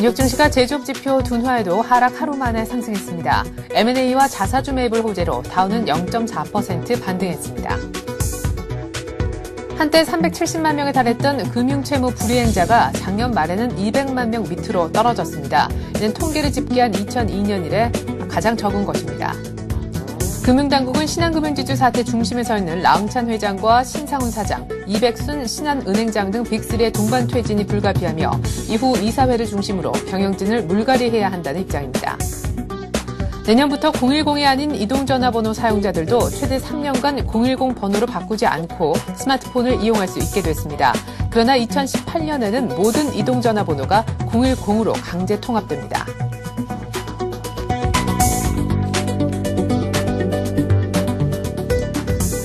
뉴욕 증시가 제조업 지표 둔화에도 하락 하루 만에 상승했습니다. M&A와 자사주 매입을 호재로 다우는 0.4% 반등했습니다. 한때 370만 명에 달했던 금융채무 불이행자가 작년 말에는 200만 명 밑으로 떨어졌습니다. 이는 통계를 집계한 2002년 이래 가장 적은 것입니다. 금융당국은 신한금융지주 사태 중심에 서 있는 라응찬 회장과 신상훈 사장, 이백순 신한은행장 등 빅3의 동반 퇴진이 불가피하며 이후 이사회를 중심으로 경영진을 물갈이해야 한다는 입장입니다. 내년부터 010이 아닌 이동전화번호 사용자들도 최대 3년간 010 번호로 바꾸지 않고 스마트폰을 이용할 수 있게 됐습니다. 그러나 2018년에는 모든 이동전화번호가 010으로 강제 통합됩니다.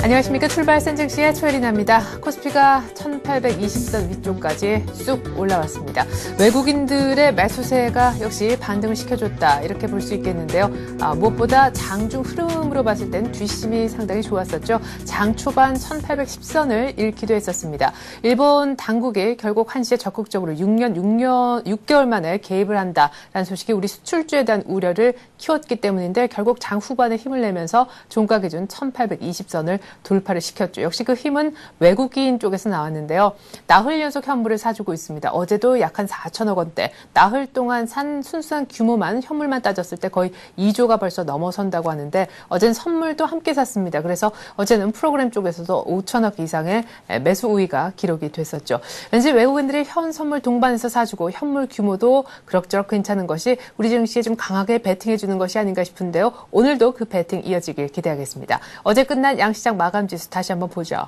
안녕하십니까. 출발 센증시의 최혜린입니다. 코스피가 1820선 위쪽까지 쑥 올라왔습니다. 외국인들의 매수세가 역시 반등을 시켜줬다 이렇게 볼 수 있겠는데요. 무엇보다 장중 흐름으로 봤을 땐 뒷심이 상당히 좋았었죠. 장 초반 1810선을 잃기도 했었습니다. 일본 당국이 결국 한시에 적극적으로 6개월 만에 개입을 한다라는 소식이 우리 수출주에 대한 우려를 키웠기 때문인데 결국 장 후반에 힘을 내면서 종가 기준 1820선을 돌파를 시켰죠. 역시 그 힘은 외국인 쪽에서 나왔는데요. 나흘 연속 현물을 사주고 있습니다. 어제도 약 한 4천억 원대, 나흘 동안 산 순수한 규모만 현물만 따졌을 때 거의 2조가 벌써 넘어선다고 하는데 어제는 선물도 함께 샀습니다. 그래서 어제는 프로그램 쪽에서도 5천억 이상의 매수 우위가 기록이 됐었죠. 왠지 외국인들이 현 선물 동반해서 사주고 현물 규모도 그럭저럭 괜찮은 것이 우리 증시에 좀 강하게 베팅해주는 것이 아닌가 싶은데요. 오늘도 그 베팅 이어지길 기대하겠습니다. 어제 끝난 양시장 마감지수 다시 한번 보죠.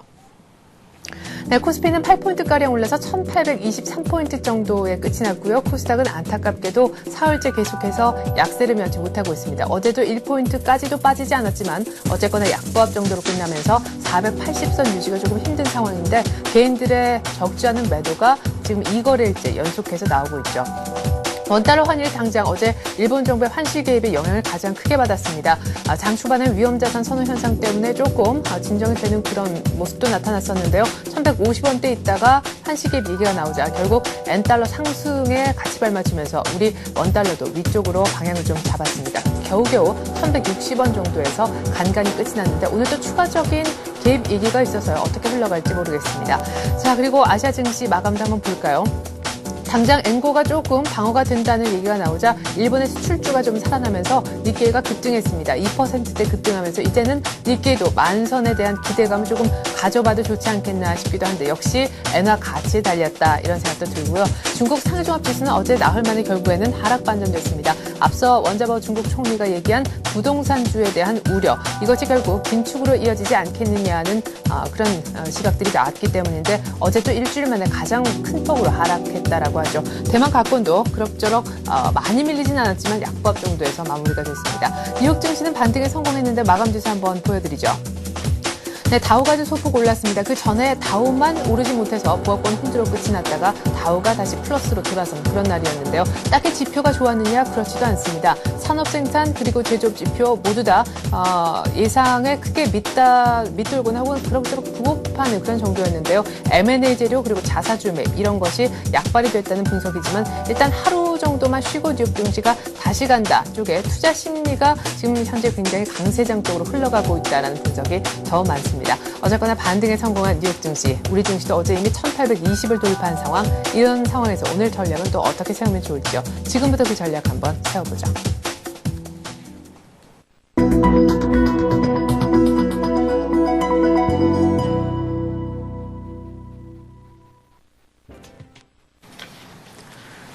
네, 코스피는 8포인트가량 올라서 1823포인트 정도에 끝이 났고요. 코스닥은 안타깝게도 사흘째 계속해서 약세를 면치 못하고 있습니다. 어제도 1포인트까지도 빠지지 않았지만 어쨌거나 약보합 정도로 끝나면서 480선 유지가 조금 힘든 상황인데 개인들의 적지 않은 매도가 지금 2거래일째 연속해서 나오고 있죠. 원달러 환율이 당장 어제 일본 정부의 환시 개입의 영향을 가장 크게 받았습니다. 장 초반에 위험자산 선호 현상 때문에 조금 진정이 되는 그런 모습도 나타났었는데요. 1150원대 있다가 환시 개입 얘기가 나오자 결국 엔달러 상승에 같이 발맞추면서 우리 원달러도 위쪽으로 방향을 좀 잡았습니다. 겨우겨우 1160원 정도에서 간간히 끝이 났는데 오늘도 추가적인 개입 얘기가 있어서요. 어떻게 흘러갈지 모르겠습니다. 자, 그리고 아시아 증시 마감도 한번 볼까요? 당장 엔고가 조금 방어가 된다는 얘기가 나오자 일본의 수출주가 좀 살아나면서 니케이가 급등했습니다. 2%대 급등하면서 이제는 니케이도 만선에 대한 기대감을 조금 가져봐도 좋지 않겠나 싶기도 한데 역시 엔화 같이 달렸다 이런 생각도 들고요. 중국 상해종합지수는 어제 나흘 만에 결국에는 하락 반전됐습니다. 앞서 원자바오 중국 총리가 얘기한 부동산주에 대한 우려 이것이 결국 긴축으로 이어지지 않겠느냐는 그런 시각들이 나왔기 때문인데 어제 또 일주일 만에 가장 큰 폭으로 하락했다라고 하죠. 대만 가권도 그럭저럭 많이 밀리진 않았지만 약보합 정도에서 마무리가 됐습니다. 뉴욕 증시는 반등에 성공했는데 마감지수 한번 보여드리죠. 네, 다우가 소폭 올랐습니다. 그 전에 다우만 오르지 못해서 부업권 홈드로 끝이 났다가 다우가 다시 플러스로 돌아선 그런 날이었는데요. 딱히 지표가 좋았느냐? 그렇지도 않습니다. 산업생산 그리고 제조업 지표 모두 다 예상에 크게 밑돌거나 혹은 그럭저럭 부업하는 그런 정도였는데요. M&A 재료 그리고 자사주 매입 이런 것이 약발이 됐다는 분석이지만 일단 하루 정도만 쉬고 뉴욕 증시가 다시 간다 쪽에 투자 심리가 지금 현재 굉장히 강세장 쪽으로 흘러가고 있다는 분석이 더 많습니다. 어쨌거나 반등에 성공한 뉴욕 증시, 우리 증시도 어제 이미 1820을 돌파한 상황, 이런 상황에서 오늘 전략은 또 어떻게 세우면 좋을지요. 지금부터 그 전략 한번 세워보죠.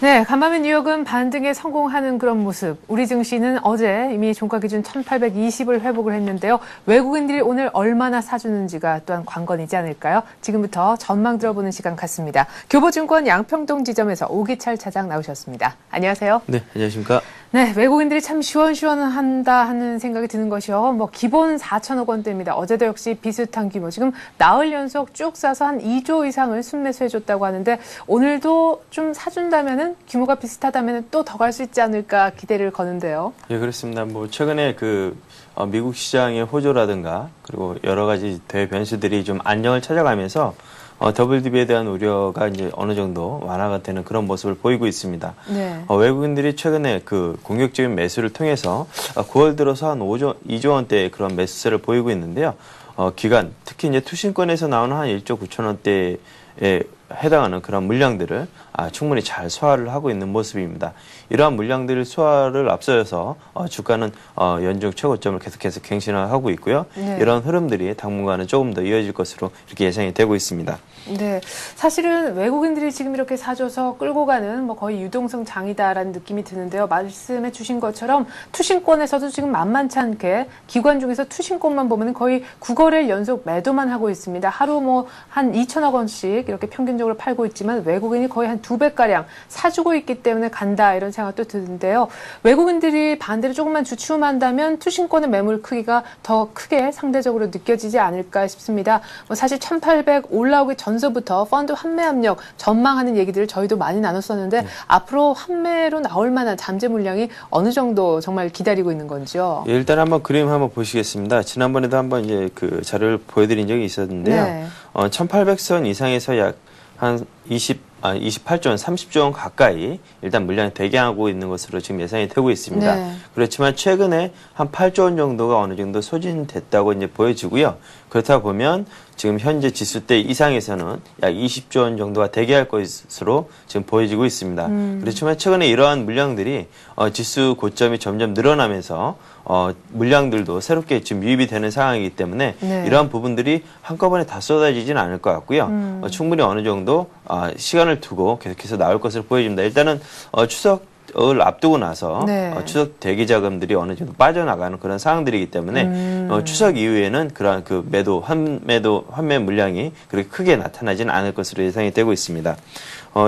네, 간밤에 뉴욕은 반등에 성공하는 그런 모습. 우리 증시는 어제 이미 종가 기준 1820을 회복을 했는데요. 외국인들이 오늘 얼마나 사주는지가 또한 관건이지 않을까요? 지금부터 전망 들어보는 시간 갖습니다. 교보증권 양평동 지점에서 오기철 차장 나오셨습니다. 안녕하세요. 네, 안녕하십니까. 네, 외국인들이 참 시원시원한다 하는 생각이 드는 것이요. 기본 4천억 원대입니다. 어제도 역시 비슷한 규모. 지금 나흘 연속 쭉 싸서 한 2조 이상을 순매수해줬다고 하는데 오늘도 좀 사준다면은 규모가 비슷하다면 또 더 갈 수 있지 않을까 기대를 거는데요. 예, 그렇습니다. 최근에 미국 시장의 호조라든가 그리고 여러 가지 대변수들이 좀 안정을 찾아가면서 WTI에 대한 우려가 이제 어느 정도 완화가 되는 그런 모습을 보이고 있습니다. 네. 외국인들이 최근에 그 공격적인 매수를 통해서 9월 들어서 한 2조 원대의 그런 매수세를 보이고 있는데요. 기간, 특히 이제 투신권에서 나오는 한 1조 9천 원대에 해당하는 그런 물량들을 충분히 잘 소화를 하고 있는 모습입니다. 이러한 물량들을 소화를 앞서서 주가는 연중 최고점을 계속해서 갱신하고 있고요. 네. 이런 흐름들이 당분간은 조금 더 이어질 것으로 이렇게 예상이 되고 있습니다. 네, 사실은 외국인들이 지금 이렇게 사줘서 끌고 가는 뭐 거의 유동성 장이다라는 느낌이 드는데요. 말씀해 주신 것처럼 투신권에서도 지금 만만치 않게 기관 중에서 투신권만 보면 거의 9거래일 연속 매도만 하고 있습니다. 하루 뭐 한 2천억 원씩 이렇게 평균적으로 팔고 있지만 외국인이 거의 한 2배가량 사주고 있기 때문에 간다 이런 생각도 드는데요. 외국인들이 반대로 조금만 주춤한다면 투신권의 매물 크기가 더 크게 상대적으로 느껴지지 않을까 싶습니다. 뭐 사실 1800 올라오기 전서부터 펀드 환매 압력 전망하는 얘기들을 저희도 많이 나눴었는데 앞으로 환매로 나올 만한 잠재 물량이 어느 정도 정말 기다리고 있는 건지요? 예, 일단 한번 그림 한번 보시겠습니다. 지난번에도 한번 이제 그 자료를 보여드린 적이 있었는데요. 네. 1800선 이상에서 약 한 28조 원, 30조 원 가까이 일단 물량이 대기하고 있는 것으로 지금 예상이 되고 있습니다. 네. 그렇지만 최근에 한 8조 원 정도가 어느 정도 소진됐다고 이제 보여지고요. 그렇다 보면 지금 현재 지수대 이상에서는 약 20조 원 정도가 대기할 것으로 지금 보여지고 있습니다. 그렇지만 최근에 이러한 물량들이 지수 고점이 점점 늘어나면서 물량들도 새롭게 지금 유입이 되는 상황이기 때문에 네. 이러한 부분들이 한꺼번에 다 쏟아지지는 않을 것 같고요. 충분히 어느 정도 시간을 두고 계속해서 나올 것으로 보여집니다. 일단은 추석을 앞두고 나서 네. 추석 대기 자금들이 어느 정도 빠져나가는 그런 상황들이기 때문에 추석 이후에는 그러한 그 환매 물량이 그렇게 크게 나타나지는 않을 것으로 예상이 되고 있습니다.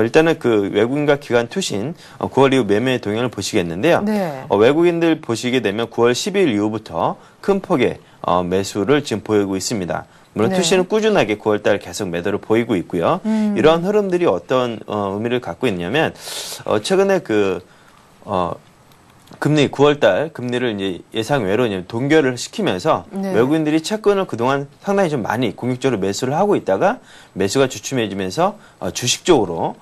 일단은 그 외국인과 기관 투신 9월 이후 매매 동향을 보시겠는데요. 네. 외국인들 보시게 되면 9월 10일 이후부터 큰 폭의 매수를 지금 보이고 있습니다. 물론 네. 투신은 꾸준하게 9월달 계속 매도를 보이고 있고요. 이러한 흐름들이 어떤 의미를 갖고 있냐면 최근에 금리 9월달 금리를 이제 예상 외로 동결을 시키면서 네. 외국인들이 채권을 그동안 상당히 좀 많이 공격적으로 매수를 하고 있다가 매수가 주춤해지면서 주식 쪽으로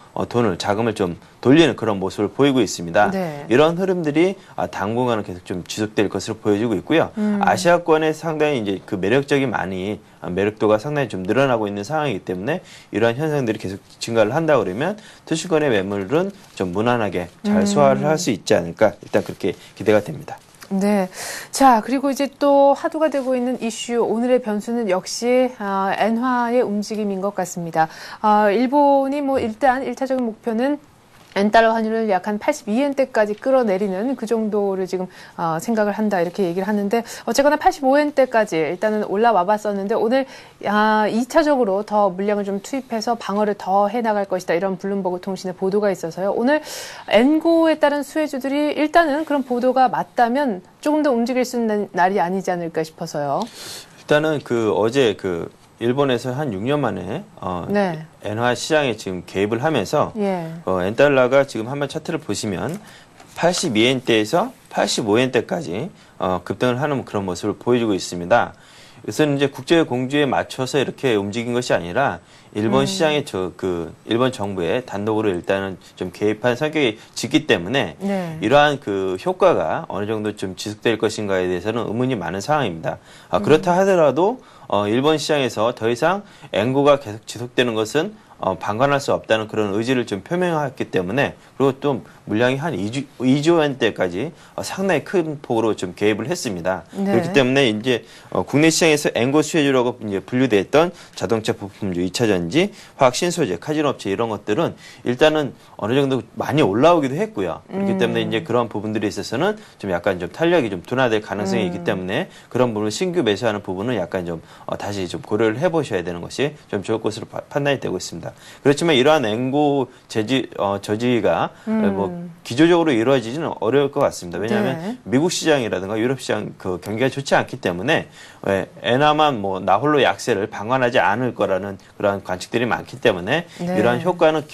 자금을 좀 돌리는 그런 모습을 보이고 있습니다. 네. 이런 흐름들이 당분간은 계속 좀 지속될 것으로 보여지고 있고요. 아시아권에 상당히 이제 그 매력도가 상당히 좀 늘어나고 있는 상황이기 때문에 이러한 현상들이 계속 증가를 한다 그러면 투시권의 매물은 좀 무난하게 잘 소화를 할 수 있지 않을까 일단 그렇게 기대가 됩니다. 네. 자, 그리고 이제 또 화두가 되고 있는 이슈, 오늘의 변수는 역시, 엔화의 움직임인 것 같습니다. 일본이 뭐 일단 1차적인 목표는 엔달러 환율을 약 한 82엔대까지 끌어내리는 그 정도를 지금 생각을 한다 이렇게 얘기를 하는데 어쨌거나 85엔대까지 일단은 올라와 봤었는데 오늘 2차적으로 더 물량을 좀 투입해서 방어를 더 해나갈 것이다 이런 블룸버그 통신의 보도가 있어서요. 오늘 엔고에 따른 수혜주들이 일단은 그런 보도가 맞다면 조금 더 움직일 수 있는 날이 아니지 않을까 싶어서요. 일단은 어제 일본에서 한 6년 만에 네. 엔화 시장에 지금 개입을 하면서 예. 엔달러가 지금 한번 차트를 보시면 82엔대에서 85엔대까지 급등을 하는 그런 모습을 보여주고 있습니다. 이것은 이제 국제 공주에 맞춰서 이렇게 움직인 것이 아니라 일본 시장에 일본 정부의 단독으로 일단은 좀 개입한 성격이 짙기 때문에 네. 이러한 그 효과가 어느 정도 좀 지속될 것인가에 대해서는 의문이 많은 상황입니다. 그렇다 하더라도 일본 시장에서 더 이상 엔고가 계속 지속되는 것은 방관할 수 없다는 그런 의지를 좀 표명했기 때문에 그리고 또 물량이 한 2조 원대까지 상당히 큰 폭으로 좀 개입을 했습니다. 네. 그렇기 때문에 이제 국내 시장에서 엔고 수혜주라고 이제 분류됐던 자동차 부품주, 2차전지, 화학신소재, 카진업체 이런 것들은 일단은 어느 정도 많이 올라오기도 했고요. 그렇기 때문에 이제 그런 부분들에 있어서는 좀 약간 좀 탄력이 좀 둔화될 가능성이 있기 때문에 그런 부분을 신규 매수하는 부분은 약간 좀 다시 좀 고려를 해보셔야 되는 것이 좀 좋을 것으로 판단이 되고 있습니다. 그렇지만 이러한 엔고 저지가 뭐 기조적으로 이루어지지는 어려울 것 같습니다. 왜냐하면 네. 미국 시장이라든가 유럽 시장 경기가 좋지 않기 때문에 엔화만 뭐 나홀로 약세를 방관하지 않을 거라는 그러한 관측들이 많기 때문에 네. 이러한 효과는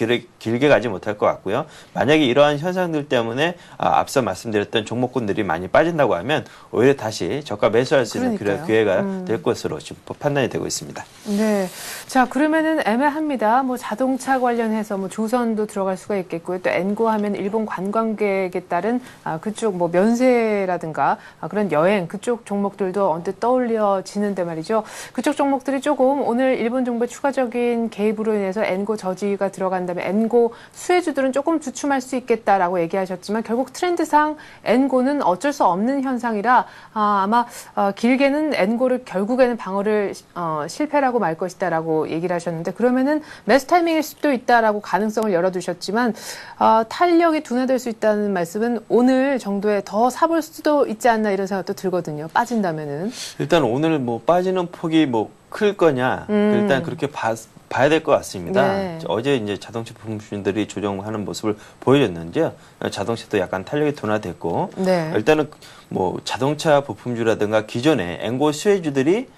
길게 가지 못할 것 같고요. 만약에 이러한 현상들 때문에 앞서 말씀드렸던 종목군들이 많이 빠진다고 하면 오히려 다시 저가 매수할 수 있는 그런 기회가 될 것으로 지금 판단이 되고 있습니다. 네. 자, 그러면은 애매합니다. 뭐 자동차 관련해서 뭐 조선도 들어갈 수가 있겠고요. 또 엔고 하면 일본 관광객에 따른 그쪽 뭐 면세라든가 그런 여행 그쪽 종목들도 언뜻 떠올려지는데 말이죠. 그쪽 종목들이 조금 오늘 일본 정부의 추가적인 개입으로 인해서 엔고 저지가 들어간다면 엔고 수혜주들은 조금 주춤할 수 있겠다라고 얘기하셨지만 결국 트렌드상 엔고는 어쩔 수 없는 현상이라 아마 길게는 엔고를 결국에는 방어를 실패라고 말 것이다라고 얘기를 하셨는데 그러면은 매수 타이밍일 수도 있다라고 가능성을 열어두셨지만 탄력이 둔화될 수 있다는 말씀은 오늘 정도에 더 사볼 수도 있지 않나 이런 생각도 들거든요. 빠진다면은 일단 오늘 뭐 빠지는 폭이 뭐 클 거냐 일단 그렇게 봐야 될 것 같습니다. 네. 어제 이제 자동차 부품주들이 조정하는 모습을 보여줬는데요. 자동차도 약간 탄력이 둔화됐고 네. 일단은 뭐 자동차 부품주라든가 기존의 엔고 수혜주들이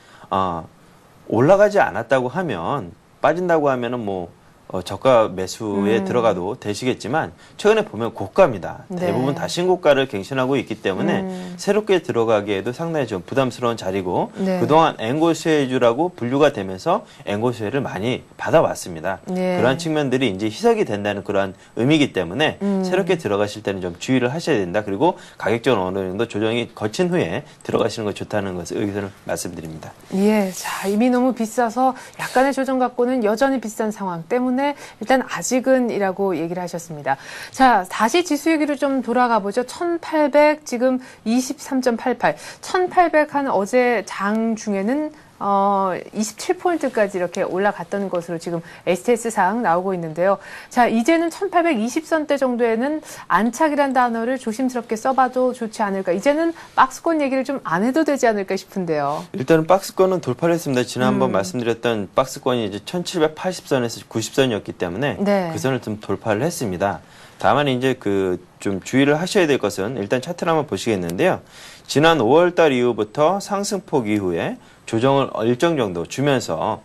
올라가지 않았다고 하면 빠진다고 하면은 뭐 저가 매수에 들어가도 되시겠지만 최근에 보면 고가입니다. 네. 대부분 다 신고가를 갱신하고 있기 때문에 새롭게 들어가기에도 상당히 좀 부담스러운 자리고 네. 그동안 엔고 수혜주라고 분류가 되면서 엔고 수혜를 많이 받아왔습니다. 네. 그러한 측면들이 이제 희석이 된다는 그러한 의미이기 때문에 새롭게 들어가실 때는 좀 주의를 하셔야 된다. 그리고 가격적으로 어느 정도 조정이 거친 후에 들어가시는 것이 좋다는 것을 의견을 말씀드립니다. 예, 자 이미 너무 비싸서 약간의 조정 갖고는 여전히 비싼 상황 때문에 일단 아직은이라고 얘기를 하셨습니다. 자, 다시 지수 얘기로 좀 돌아가 보죠. 1800 지금 23.88. 1800 한 어제 장 중에는 27포인트까지 이렇게 올라갔던 것으로 지금 STS상 나오고 있는데요. 자, 이제는 1820선대 정도에는 안착이란 단어를 조심스럽게 써봐도 좋지 않을까. 이제는 박스권 얘기를 좀 안 해도 되지 않을까 싶은데요. 일단은 박스권은 돌파를 했습니다. 지난번 말씀드렸던 박스권이 이제 1780선에서 90선이었기 때문에 네. 그 선을 좀 돌파를 했습니다. 다만 이제 그 좀 주의를 하셔야 될 것은 일단 차트를 한번 보시겠는데요. 지난 5월달 이후부터 상승폭 이후에 조정을 일정 정도 주면서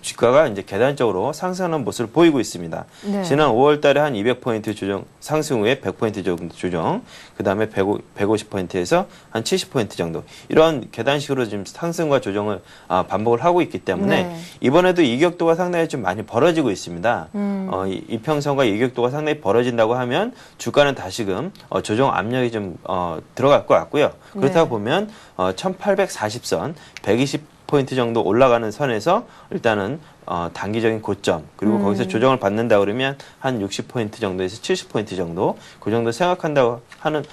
주가가 이제 계단적으로 상승하는 모습을 보이고 있습니다. 네. 지난 5월 달에 한 200포인트 조정, 상승 후에 100포인트 정도 조정, 그 다음에 150포인트에서 한 70포인트 정도. 이런 계단식으로 지금 상승과 조정을 반복을 하고 있기 때문에 네. 이번에도 이격도가 상당히 좀 많이 벌어지고 있습니다. 이평선과 이격도가 상당히 벌어진다고 하면 주가는 다시금 조정 압력이 좀 들어갈 것 같고요. 그렇다 네. 보면 1840선, 120포인트 정도 올라가는 선에서 일단은 단기적인 고점 그리고 거기서 조정을 받는다 그러면 한 60포인트 정도에서 70포인트 정도 그 정도 생각한다고 하는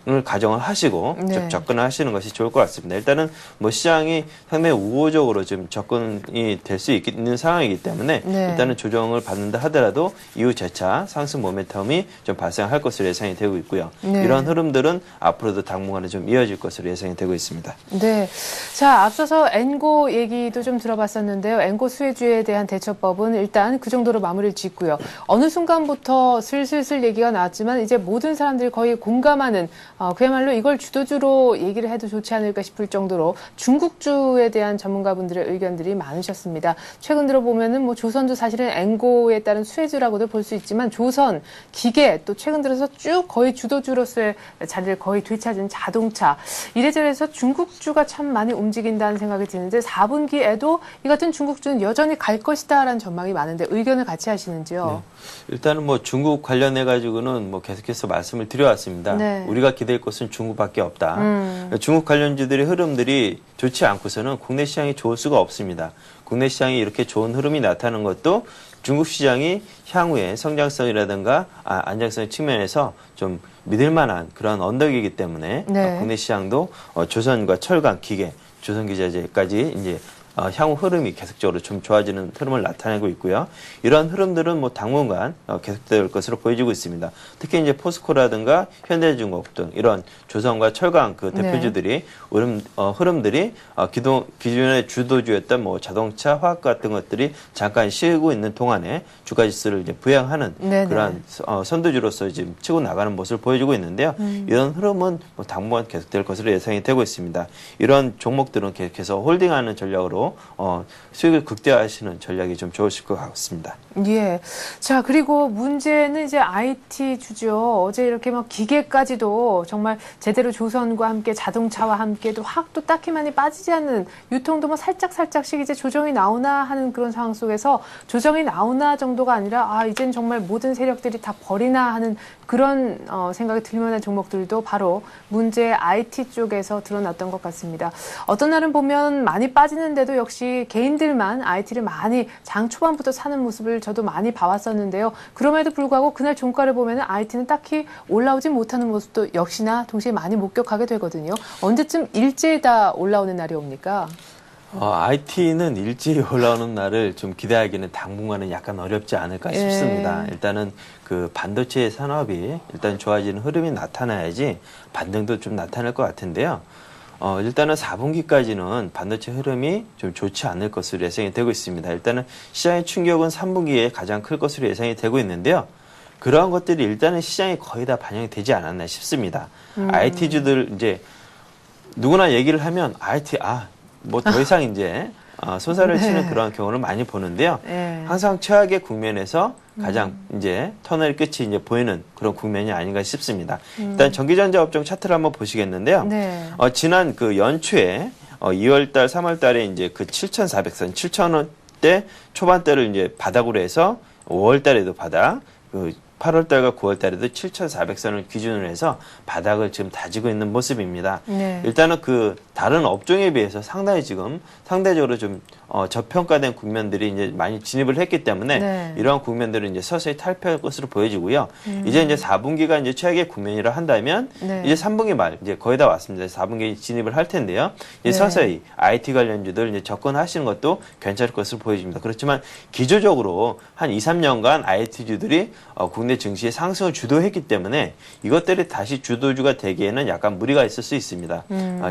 을 가정을 하시고 네. 좀 접근을 하시는 것이 좋을 것 같습니다. 일단은 뭐 시장이 상당히 우호적으로 좀 접근이 될 수 있는 상황이기 때문에 네. 일단은 조정을 받는다 하더라도 이후 재차 상승 모멘텀이 좀 발생할 것으로 예상이 되고 있고요. 네. 이런 흐름들은 앞으로도 당분간은 좀 이어질 것으로 예상이 되고 있습니다. 네. 자, 앞서서 엔고 얘기도 좀 들어봤었는데요. 엔고 수혜주에 대한 대처법은 일단 그 정도로 마무리를 짓고요. 어느 순간부터 슬슬 얘기가 나왔지만 이제 모든 사람들이 거의 공감하는 그야말로 이걸 주도주로 얘기를 해도 좋지 않을까 싶을 정도로 중국주에 대한 전문가분들의 의견들이 많으셨습니다. 최근 들어 보면은 뭐 조선도 사실은 엔고에 따른 수혜주라고도 볼 수 있지만 조선, 기계 또 최근 들어서 쭉 거의 주도주로서의 자리를 거의 되찾은 자동차 이래저래서 중국주가 참 많이 움직인다는 생각이 드는데 4분기에도 이 같은 중국주는 여전히 갈 것이다라는 전망이 많은데 의견을 같이 하시는지요? 네. 일단은 뭐 중국 관련해 가지고는 뭐 계속해서 말씀을 드려왔습니다. 네. 우리가 기댈 것은 중국밖에 없다. 중국 관련주들의 흐름들이 좋지 않고서는 국내 시장이 좋을 수가 없습니다. 국내 시장이 이렇게 좋은 흐름이 나타나는 것도 중국 시장이 향후에 성장성이라든가 안정성 측면에서 좀 믿을 만한 그런 언덕이기 때문에 네. 국내 시장도 조선과 철강, 기계, 조선기자재까지 이제 향후 흐름이 계속적으로 좀 좋아지는 흐름을 나타내고 있고요. 이런 흐름들은 뭐 당분간 계속될 것으로 보여지고 있습니다. 특히 이제 포스코라든가 현대중공업 등 이런 조선과 철강 그 대표주들이 흐름들이 기존의 주도주였던 뭐 자동차, 화학 같은 것들이 잠깐 쉬고 있는 동안에 주가 지수를 이제 부양하는 네네. 그러한 선두주로서 지금 치고 나가는 모습을 보여주고 있는데요. 이런 흐름은 뭐 당분간 계속될 것으로 예상이 되고 있습니다. 이런 종목들은 계속해서 홀딩하는 전략으로 식으로 수익을 극대화하시는 전략이 좀 좋으실 것 같습니다. 예. 자, 그리고 문제는 이제 IT 주죠. 어제 이렇게 막 기계까지도 정말 제대로 조선과 함께 자동차와 함께 또 화학도 딱히 많이 빠지지 않는 유통도 뭐 살짝씩 이제 조정이 나오나 하는 그런 상황 속에서 조정이 나오나 정도가 아니라 이젠 정말 모든 세력들이 다 버리나 하는 그런 생각이 들만한 종목들도 바로 문제의 IT 쪽에서 드러났던 것 같습니다. 어떤 날은 보면 많이 빠지는데도 역시 개인들만 IT를 많이 장 초반부터 사는 모습을 저도 많이 봐왔었는데요. 그럼에도 불구하고 그날 종가를 보면 IT는 딱히 올라오지 못하는 모습도 역시나 동시에 많이 목격하게 되거든요. 언제쯤 일제히 다 올라오는 날이 옵니까? IT는 일찍 올라오는 날을 좀 기대하기는 당분간은 약간 어렵지 않을까 싶습니다. 일단은 그 반도체 산업이 일단 좋아지는 흐름이 나타나야지 반등도 좀 나타날 것 같은데요. 일단은 4분기까지는 반도체 흐름이 좀 좋지 않을 것으로 예상이 되고 있습니다. 일단은 시장의 충격은 3분기에 가장 클 것으로 예상이 되고 있는데요. 그러한 것들이 일단은 시장에 거의 다 반영이 되지 않았나 싶습니다. IT주들 이제 누구나 얘기를 하면 IT 뭐 더 이상 이제 소사를 치는 그런 경우를 많이 보는데요. 항상 최악의 국면에서 가장 이제 터널 끝이 이제 보이는 그런 국면이 아닌가 싶습니다. 일단 전기전자 업종 차트를 한번 보시겠는데요. 지난 그 연초에 2월달, 3월달에 이제 그 7,400선, 7,000원대 초반대를 이제 바닥으로 해서 5월달에도 바닥, 8월달과 9월달에도 7,400선을 기준으로 해서 바닥을 지금 다지고 있는 모습입니다. 일단은 그 다른 업종에 비해서 상당히 지금 상대적으로 좀 저평가된 국면들이 이제 많이 진입을 했기 때문에 이러한 국면들은 이제 서서히 탈피할 것으로 보여지고요. 이제 4분기가 이제 최악의 국면이라 한다면 이제 3분기 말 이제 거의 다 왔습니다. 4분기 진입을 할 텐데요. 이제 서서히 IT 관련주들 이제 접근하시는 것도 괜찮을 것으로 보여집니다. 그렇지만 기조적으로 한 2, 3년간 IT주들이 국내 증시의 상승을 주도했기 때문에 이것들이 다시 주도주가 되기에는 약간 무리가 있을 수 있습니다.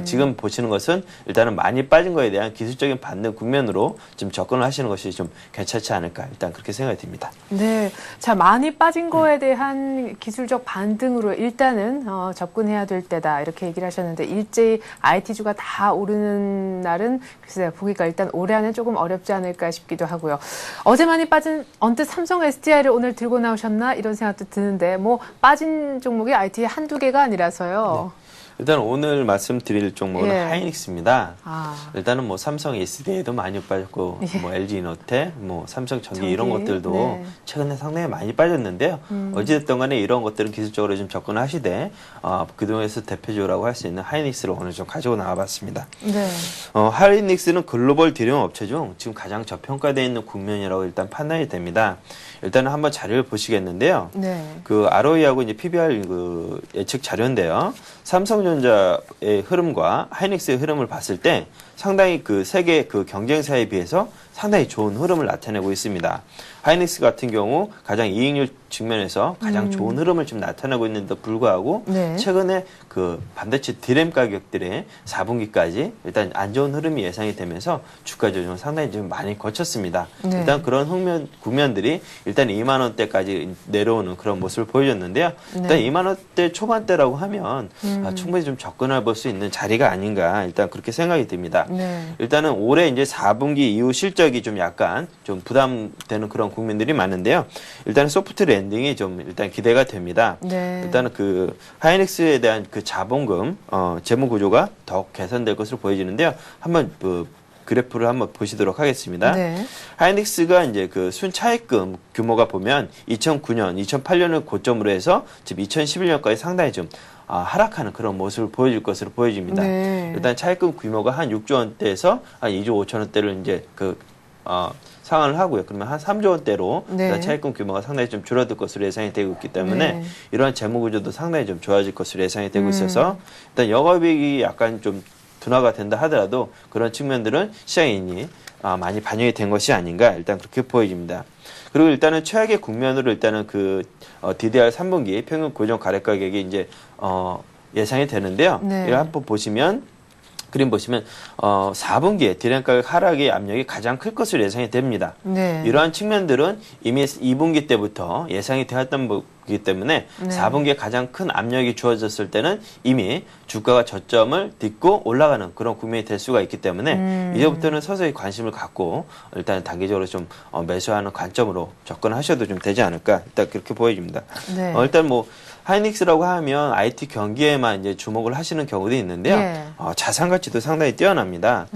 지금 보시는 것은 일단은 많이 빠진 거에 대한 기술적인 반등 국면으로 좀 접근을 하시는 것이 좀 괜찮지 않을까 일단 그렇게 생각이 듭니다. 네, 자 많이 빠진 거에 대한 기술적 반등으로 일단은 접근해야 될 때다 이렇게 얘기를 하셨는데 일제히 IT주가 다 오르는 날은 글쎄요 보기가 일단 올해 안에 조금 어렵지 않을까 싶기도 하고요. 어제 많이 빠진 언뜻 삼성 SDI를 오늘 들고 나오셨나 이런 생각도 드는데 뭐 빠진 종목이 IT 한두 개가 아니라서요. 일단 오늘 말씀드릴 종목은 하이닉스입니다. 일단은 뭐 삼성 SDI도 많이 빠졌고 뭐 LG 이노텍, 뭐 삼성 전기 이런 것들도 최근에 상당히 많이 빠졌는데요. 어찌됐든 간에 이런 것들은 기술적으로 좀 접근하시되 그동안에서 대표적으로 할 수 있는 하이닉스를 오늘 좀 가지고 나와봤습니다. 하이닉스는 글로벌 대령 업체 중 지금 가장 저평가되어 있는 국면이라고 일단 판단이 됩니다. 일단은 한번 자료를 보시겠는데요. 그 ROE하고 이제 PBR 그 예측 자료인데요. 삼성전자의 흐름과 하이닉스의 흐름을 봤을 때 상당히 그 세계 그 경쟁사에 비해서 상당히 좋은 흐름을 나타내고 있습니다. 하이닉스 같은 경우 가장 이익률 측면에서 가장 좋은 흐름을 지금 나타내고 있는데도 불구하고 최근에 그 반도체 디램 가격들의 4분기까지 일단 안 좋은 흐름이 예상이 되면서 주가 조정을 상당히 좀 많이 거쳤습니다. 일단 그런 국면들이 일단 2만 원대까지 내려오는 그런 모습을 보여줬는데요. 일단 2만 원대 초반대라고 하면 충분히 좀 접근해 볼 수 있는 자리가 아닌가 일단 그렇게 생각이 듭니다. 일단은 올해 이제 4분기 이후 실적이 좀 약간 좀 부담되는 그런 국면들이 많은데요. 일단 소프트 랜딩이 좀 일단 기대가 됩니다. 일단은 그 하이닉스에 대한 그 자본금 재무 구조가 더 개선될 것으로 보여지는데요. 한번 그래프를 한번 보시도록 하겠습니다. 하이닉스가 이제 그 순차입금 규모가 보면 2009년, 2008년을 고점으로 해서 지금 2011년까지 상당히 좀 하락하는 그런 모습을 보여줄 것으로 보여집니다. 일단 차입금 규모가 한 6조 원대에서 한 2조 5천 원대를 이제 상환을 하고요. 그러면 한 3조 원대로 차입금 규모가 상당히 좀 줄어들 것으로 예상이 되고 있기 때문에 이러한 재무 구조도 상당히 좀 좋아질 것으로 예상이 되고 있어서 일단 영업이익이 약간 좀 둔화가 된다 하더라도 그런 측면들은 시장에 이미 많이 반영이 된 것이 아닌가 일단 그렇게 보여집니다. 그리고 일단은 최악의 국면으로 일단은 그 DDR 3분기 평균 고정 가래 가격이 이제 예상이 되는데요. 이걸 한번 보시면 그림 보시면 4분기에 디램 가격 하락의 압력이 가장 클 것으로 예상이 됩니다. 네. 이러한 측면들은 이미 2분기 때부터 예상이 되었던 거기 때문에 네. 4분기에 가장 큰 압력이 주어졌을 때는 이미 주가가 저점을 딛고 올라가는 그런 국면이 될 수가 있기 때문에 이제부터는 서서히 관심을 갖고 일단 단기적으로 좀 매수하는 관점으로 접근하셔도 좀 되지 않을까 일단 그렇게 보여집니다. 네. 일단 뭐 하이닉스라고 하면 IT 경기에만 이제 주목을 하시는 경우도 있는데요. 예. 자산 가치도 상당히 뛰어납니다.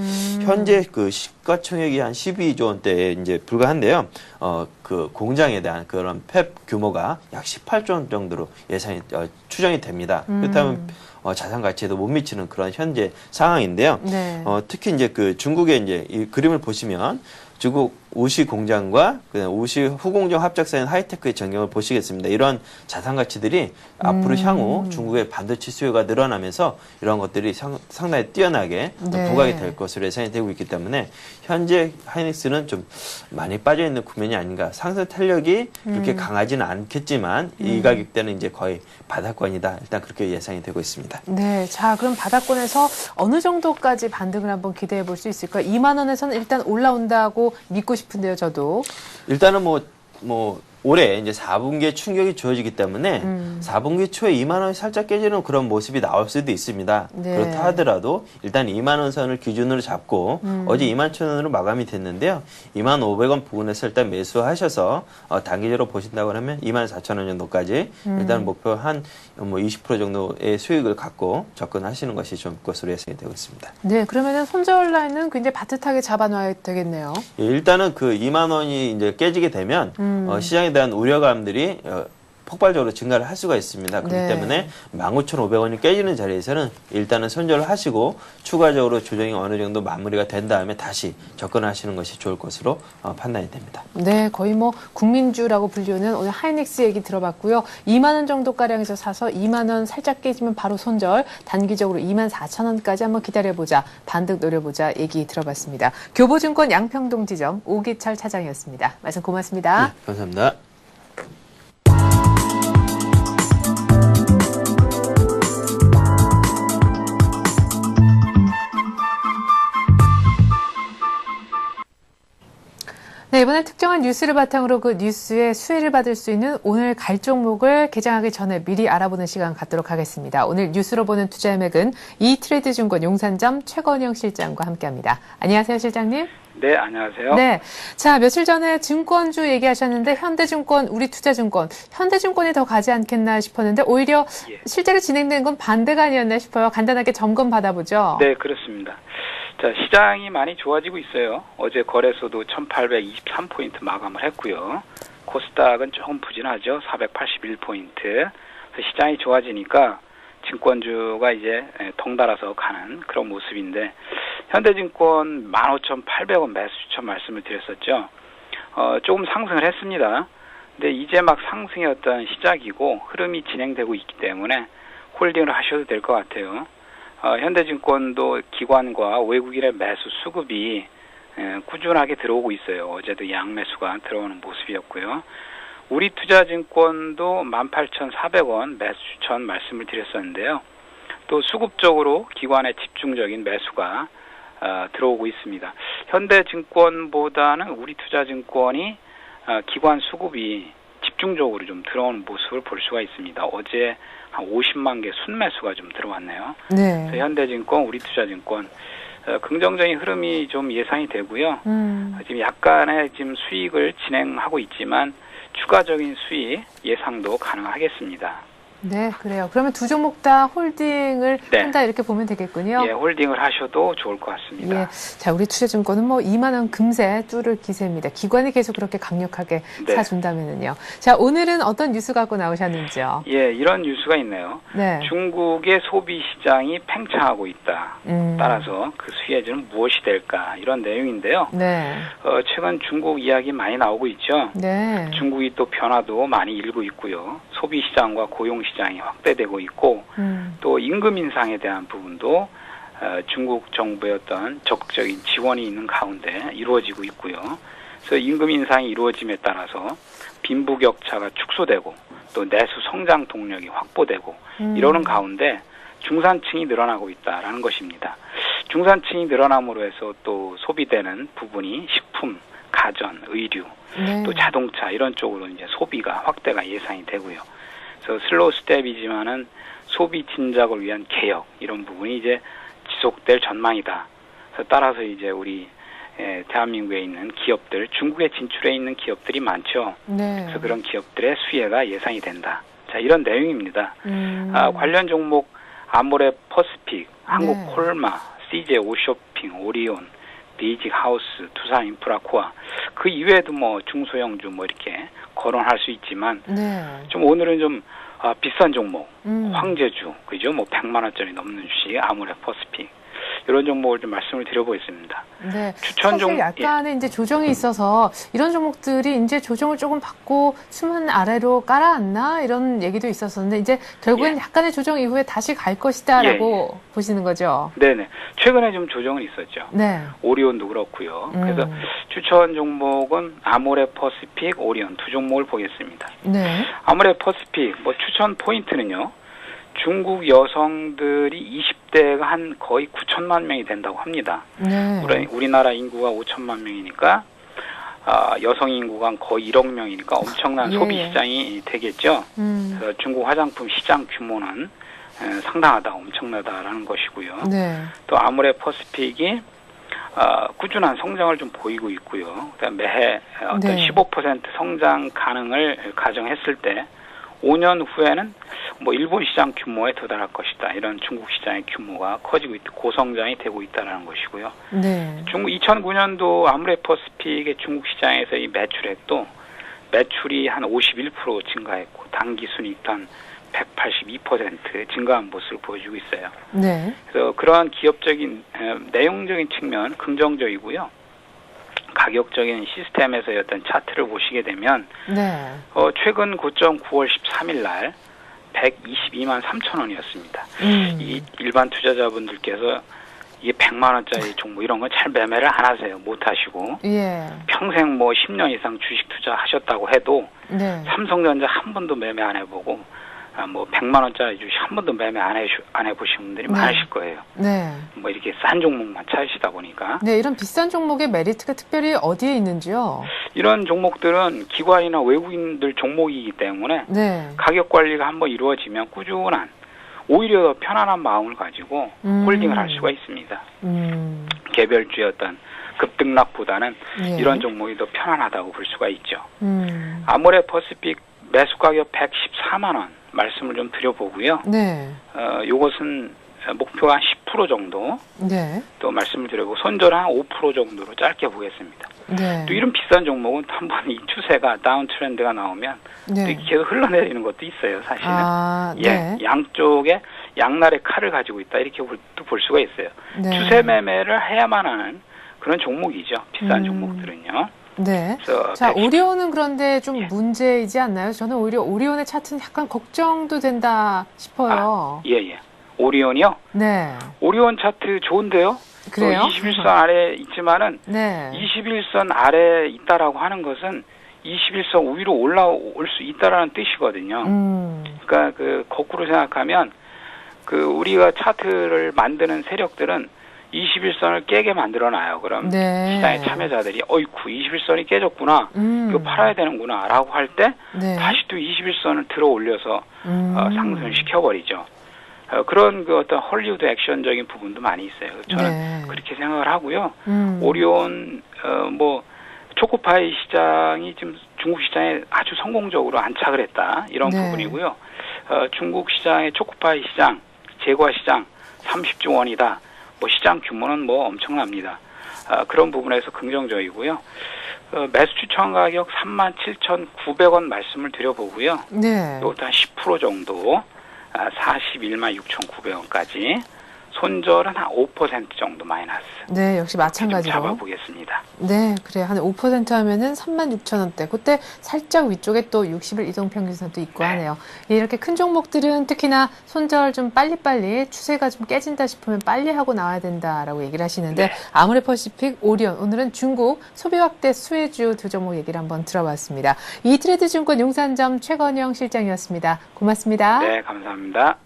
현재 그 시가총액이 한 12조 원대에 이제 불과한데요. 그 공장에 대한 그런 팹 규모가 약 18조 원 정도로 예상이 추정이 됩니다. 그렇다면 자산 가치에도 못 미치는 그런 현재 상황인데요. 네. 특히 이제 그 중국의 이제 이 그림을 보시면 중국 우시 공장과 우시 후공정 합작사인 하이테크의 전경을 보시겠습니다. 이런 자산 가치들이 앞으로 향후 중국의 반도체 수요가 늘어나면서 이런 것들이 상당히 뛰어나게 네. 부각이 될 것으로 예상이 되고 있기 때문에 현재 하이닉스는 좀 많이 빠져 있는 국면이 아닌가. 상승 탄력이 그렇게 강하지는 않겠지만 이 가격대는 이제 거의 바닥권이다. 일단 그렇게 예상이 되고 있습니다. 네. 자, 그럼 바닥권에서 어느 정도까지 반등을 한번 기대해 볼 수 있을까요? 2만 원에서는 일단 올라온다고 믿고 싶은데요, 저도. 일단은 뭐 올해 이제 4분기에 충격이 주어지기 때문에 4분기 초에 2만 원이 살짝 깨지는 그런 모습이 나올 수도 있습니다. 네. 그렇다 하더라도 일단 2만 원 선을 기준으로 잡고 어제 2만 1천 원으로 마감이 됐는데요. 2만 500원 부근에서 일단 매수하셔서 단기적으로 보신다고 하면 2만 4천 원 정도까지 일단 목표 한 뭐 20% 정도의 수익을 갖고 접근하시는 것이 좋을 것으로 예상이 되고 있습니다. 네. 그러면은 손절 라인은 굉장히 바듯하게 잡아놔야 되겠네요. 예, 일단은 그 2만 원이 이제 깨지게 되면 시장에 대한 우려감들이 폭발적으로 증가를 할 수가 있습니다. 그렇기 네. 때문에 15,500원이 깨지는 자리에서는 일단은 손절을 하시고 추가적으로 조정이 어느 정도 마무리가 된 다음에 다시 접근하시는 것이 좋을 것으로 판단이 됩니다. 네, 거의 뭐 국민주라고 불리우는 오늘 하이닉스 얘기 들어봤고요. 2만 원 정도가량에서 사서 2만 원 살짝 깨지면 바로 손절, 단기적으로 2만 4천 원까지 한번 기다려보자, 반등 노려보자 얘기 들어봤습니다. 교보증권 양평동 지점 오기철 차장이었습니다. 말씀 고맙습니다. 네, 감사합니다. 네, 이번엔 특정한 뉴스를 바탕으로 그 뉴스의 수혜를 받을 수 있는 오늘 갈 종목을 개장하기 전에 미리 알아보는 시간 갖도록 하겠습니다. 오늘 뉴스로 보는 투자의 맥은 이트레이드증권 용산점 최건영 실장과 함께합니다. 안녕하세요, 실장님. 네, 안녕하세요. 네, 자 며칠 전에 증권주 얘기하셨는데 현대증권, 우리투자증권, 현대증권이 더 가지 않겠나 싶었는데 오히려 예. 실제로 진행된 건 반대가 아니었나 싶어요. 간단하게 점검 받아보죠. 네, 그렇습니다. 자, 시장이 많이 좋아지고 있어요. 어제 거래소도 1823포인트 마감을 했고요. 코스닥은 조금 부진하죠. 481포인트. 그래서 시장이 좋아지니까 증권주가 이제 덩달아서 가는 그런 모습인데 현대증권 15,800원 매수 추천 말씀을 드렸었죠. 조금 상승을 했습니다. 근데 이제 막 상승의 어떤 시작이고 흐름이 진행되고 있기 때문에 홀딩을 하셔도 될 것 같아요. 현대증권도 기관과 외국인의 매수 수급이 꾸준하게 들어오고 있어요. 어제도 양매수가 들어오는 모습이었고요. 우리투자증권도 18,400원 매수 추천 말씀을 드렸었는데요. 또 수급적으로 기관의 집중적인 매수가 들어오고 있습니다. 현대증권보다는 우리투자증권이 기관 수급이 집중적으로 좀 들어오는 모습을 볼 수가 있습니다. 어제 한 50만 개 순매수가 좀 들어왔네요. 네. 그래서 현대증권, 우리투자증권 긍정적인 흐름이 좀 예상이 되고요. 지금 약간의 지금 수익을 진행하고 있지만 추가적인 수익 예상도 가능하겠습니다. 네, 그래요. 그러면 두 종목 다 홀딩을 네. 한다 이렇게 보면 되겠군요. 예, 홀딩을 하셔도 좋을 것 같습니다. 예. 자, 우리 투자증권은 뭐 2만 원 금세 뚫을 기세입니다. 기관이 계속 그렇게 강력하게 네. 사준다면은요. 자, 오늘은 어떤 뉴스 갖고 나오셨는지요? 예, 이런 뉴스가 있네요. 네. 중국의 소비 시장이 팽창하고 있다. 따라서 그 수혜주는 무엇이 될까? 이런 내용인데요. 네. 최근 중국 이야기 많이 나오고 있죠. 네. 중국이 또 변화도 많이 일고 있고요. 소비 시장과 고용 시장이 확대되고 있고 또 임금 인상에 대한 부분도 중국 정부의 어떤 적극적인 지원이 있는 가운데 이루어지고 있고요. 그래서 임금 인상이 이루어짐에 따라서 빈부격차가 축소되고 또 내수 성장 동력이 확보되고 이러는 가운데 중산층이 늘어나고 있다라는 것입니다. 중산층이 늘어남으로 해서 또 소비되는 부분이 식품, 가전, 의류, 네. 또 자동차 이런 쪽으로 이제 소비가 확대가 예상이 되고요. 그래서 슬로우 스텝이지만은 소비 진작을 위한 개혁 이런 부분이 이제 지속될 전망이다. 그래서 따라서 이제 우리 대한민국에 있는 기업들, 중국에 진출해 있는 기업들이 많죠. 네. 그래서 그런 기업들의 수혜가 예상이 된다. 자, 이런 내용입니다. 관련 종목 아모레 퍼시픽, 한국콜마, CJ 오쇼핑, 오리온, 베이직 하우스, 두산 인프라코아 그 이외에도 뭐 중소형주 뭐 이렇게 거론할 수 있지만 네. 좀 오늘은 좀 비싼 종목, 황제주, 그죠? 뭐 100만 원짜리 넘는 주식 아모레 퍼시픽 이런 종목을 좀 말씀을 드려보겠습니다. 네. 추천 사실 종목 약간의 이제 조정이 있어서 이런 종목들이 이제 조정을 조금 받고 수면 아래로 깔아앉나 이런 얘기도 있었었는데 이제 결국엔 약간의 조정 이후에 다시 갈 것이다라고 보시는 거죠. 네네. 최근에 좀 조정은 있었죠. 네. 오리온도 그렇고요. 그래서 추천 종목은 아모레 퍼시픽, 오리온 두 종목을 보겠습니다. 네. 아모레 퍼시픽 뭐 추천 포인트는요. 중국 여성들이 20대가 한 거의 9천만 명이 된다고 합니다. 네. 우리나라 인구가 5천만 명이니까 여성 인구가 거의 1억 명이니까 엄청난 소비 시장이 되겠죠. 그래서 중국 화장품 시장 규모는 상당하다, 엄청나다라는 것이고요. 네. 또 아모레 퍼시픽이 꾸준한 성장을 좀 보이고 있고요. 그다음 매해 어떤 15% 성장 가능을 가정했을 때 5년 후에는 뭐 일본 시장 규모에 도달할 것이다. 이런 중국 시장의 규모가 커지고 있고 고성장이 되고 있다는 것이고요. 네. 중국 2009년도 아모레 퍼시픽의 중국 시장에서 이 매출액도 매출이 한 51% 증가했고 당기순이익도 한 182% 증가한 모습을 보여주고 있어요. 네. 그래서 그러한 기업적인 내용적인 측면 긍정적이고요. 가격적인 시스템에서의 어떤 차트를 보시게 되면 네. 최근 고점 9월 13일 날 122만 3천 원이었습니다. 이 일반 투자자분들께서 이게 100만 원짜리 종목 이런 거 잘 매매를 안 하세요. 못 하시고. 예. 평생 뭐 10년 이상 주식 투자하셨다고 해도 네. 삼성전자 한 번도 매매 안 해보고 뭐 100만 원짜리 주식 한 번도 매매 안 해보신 분들이 많으실 거예요. 네. 뭐 이렇게 싼 종목만 찾으시다 보니까. 네, 이런 비싼 종목의 메리트가 특별히 어디에 있는지요? 이런 종목들은 기관이나 외국인들 종목이기 때문에 네. 가격 관리가 한번 이루어지면 꾸준한 오히려 더 편안한 마음을 가지고 홀딩을 할 수가 있습니다. 개별주의 어떤 급등락보다는 이런 종목이 더 편안하다고 볼 수가 있죠. 아모레 퍼시픽 매수 가격 114만 원 말씀을 좀 드려보고요. 네. 요것은 목표가 한 10% 정도 네. 또 말씀을 드려보고 손절은 한 5% 정도로 짧게 보겠습니다. 네. 또 이런 비싼 종목은 한번 이 추세가 다운 트렌드가 나오면 또 계속 흘러내리는 것도 있어요, 사실은. 네. 양쪽에 양날의 칼을 가지고 있다 이렇게 또 볼 수가 있어요. 네. 추세 매매를 해야만 하는 그런 종목이죠. 비싼 종목들은요. 네. 자, 오리온은 그런데 좀 문제이지 않나요? 저는 오히려 오리온의 차트는 약간 걱정도 된다 싶어요. 예. 오리온이요? 네. 오리온 차트 좋은데요? 그래요? 21선 아래에 있지만은 네. 21선 아래에 있다라고 하는 것은 21선 위로 올라올 수 있다라는 뜻이거든요. 그러니까 그 거꾸로 생각하면 그 우리가 차트를 만드는 세력들은 21선을 깨게 만들어놔요. 그럼 시장의 참여자들이 어이쿠 21선이 깨졌구나. 이거 팔아야 되는구나 라고 할 때 다시 또 21선을 들어 올려서 상승시켜버리죠. 그런 그 어떤 헐리우드 액션적인 부분도 많이 있어요. 저는 그렇게 생각을 하고요. 오리온 뭐 초코파이 시장이 지금 중국 시장에 아주 성공적으로 안착을 했다. 이런 부분이고요. 중국 시장의 초코파이 시장, 제과 시장 30조 원이다. 뭐 시장 규모는 뭐 엄청납니다. 그런 부분에서 긍정적이고요. 매수 추천 가격 37,900원 말씀을 드려보고요. 네. 이것도 한 10% 정도 41만 6,900원까지 손절은 한 5% 정도 마이너스. 네, 역시 마찬가지로. 잡아보겠습니다. 네, 그래. 한 5% 하면은 36,000원대. 그때 살짝 위쪽에 또 60일 이동평균선도 있고 하네요. 이렇게 큰 종목들은 특히나 손절 좀 빨리빨리 추세가 좀 깨진다 싶으면 빨리 하고 나와야 된다라고 얘기를 하시는데 아모레 퍼시픽, 오리온. 오늘은 중국 소비 확대 수혜주 두 종목 얘기를 한번 들어봤습니다. 이트레이드 증권 용산점 최건영 실장이었습니다. 고맙습니다. 네, 감사합니다.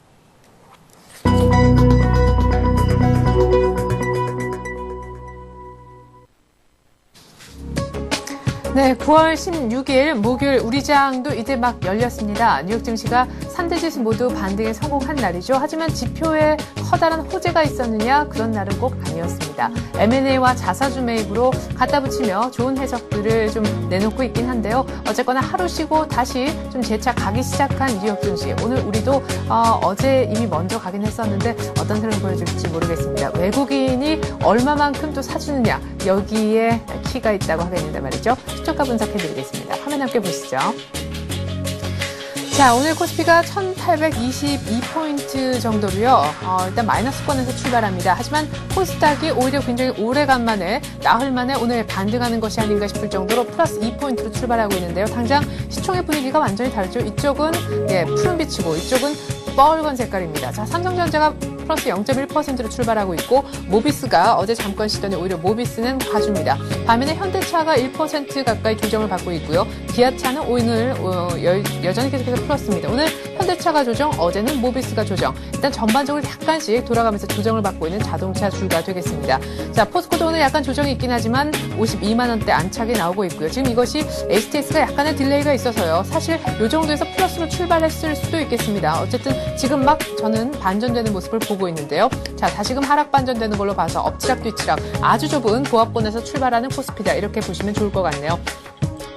네, 9월 16일 목요일 우리장도 이제 막 열렸습니다. 뉴욕 증시가 3대 지수 모두 반등에 성공한 날이죠. 하지만 지표에 커다란 호재가 있었느냐? 그런 날은 꼭 아니었습니다. M&A와 자사주 매입으로 갖다 붙이며 좋은 해석들을 좀 내놓고 있긴 한데요. 어쨌거나 하루 쉬고 다시 좀 재차 가기 시작한 뉴욕 증시. 오늘 우리도 어제 이미 먼저 가긴 했었는데 어떤 흐름 보여줄지 모르겠습니다. 외국인이 얼마만큼 또 사주느냐? 여기에 키가 있다고 하겠는데 말이죠. 시초가 분석해드리겠습니다. 화면 함께 보시죠. 자, 오늘 코스피가 1822포인트 정도로요. 일단 마이너스권에서 출발합니다. 하지만 코스닥이 오히려 굉장히 오래간만에 나흘 만에 오늘 반등하는 것이 아닌가 싶을 정도로 플러스 2포인트로 출발하고 있는데요. 당장 시총의 분위기가 완전히 다르죠. 이쪽은 푸른빛이고 이쪽은 뻘건 색깔입니다. 자, 삼성전자가 플러스 0.1%로 출발하고 있고 모비스가 어제 잠깐 쉬더니 오히려 모비스는 가줍니다. 반면에 현대차가 1% 가까이 조정을 받고 있고요. 기아차는 오늘 여전히 계속해서 플러스입니다. 오늘 현대차가 조정, 어제는 모비스가 조정. 일단 전반적으로 약간씩 돌아가면서 조정을 받고 있는 자동차 주가 되겠습니다. 자, 포스코도 오늘 약간 조정이 있긴 하지만 52만 원대 안착이 나오고 있고요. 지금 이것이 HTS가 약간의 딜레이가 있어서요. 사실 이 정도에서 플러스로 출발했을 수도 있겠습니다. 어쨌든 지금 막 저는 반전되는 모습을 보고 있는데요. 자, 다시금 하락 반전되는 걸로 봐서 엎치락 뒤치락 아주 좁은 보합권에서 출발하는 코스피다. 이렇게 보시면 좋을 것 같네요.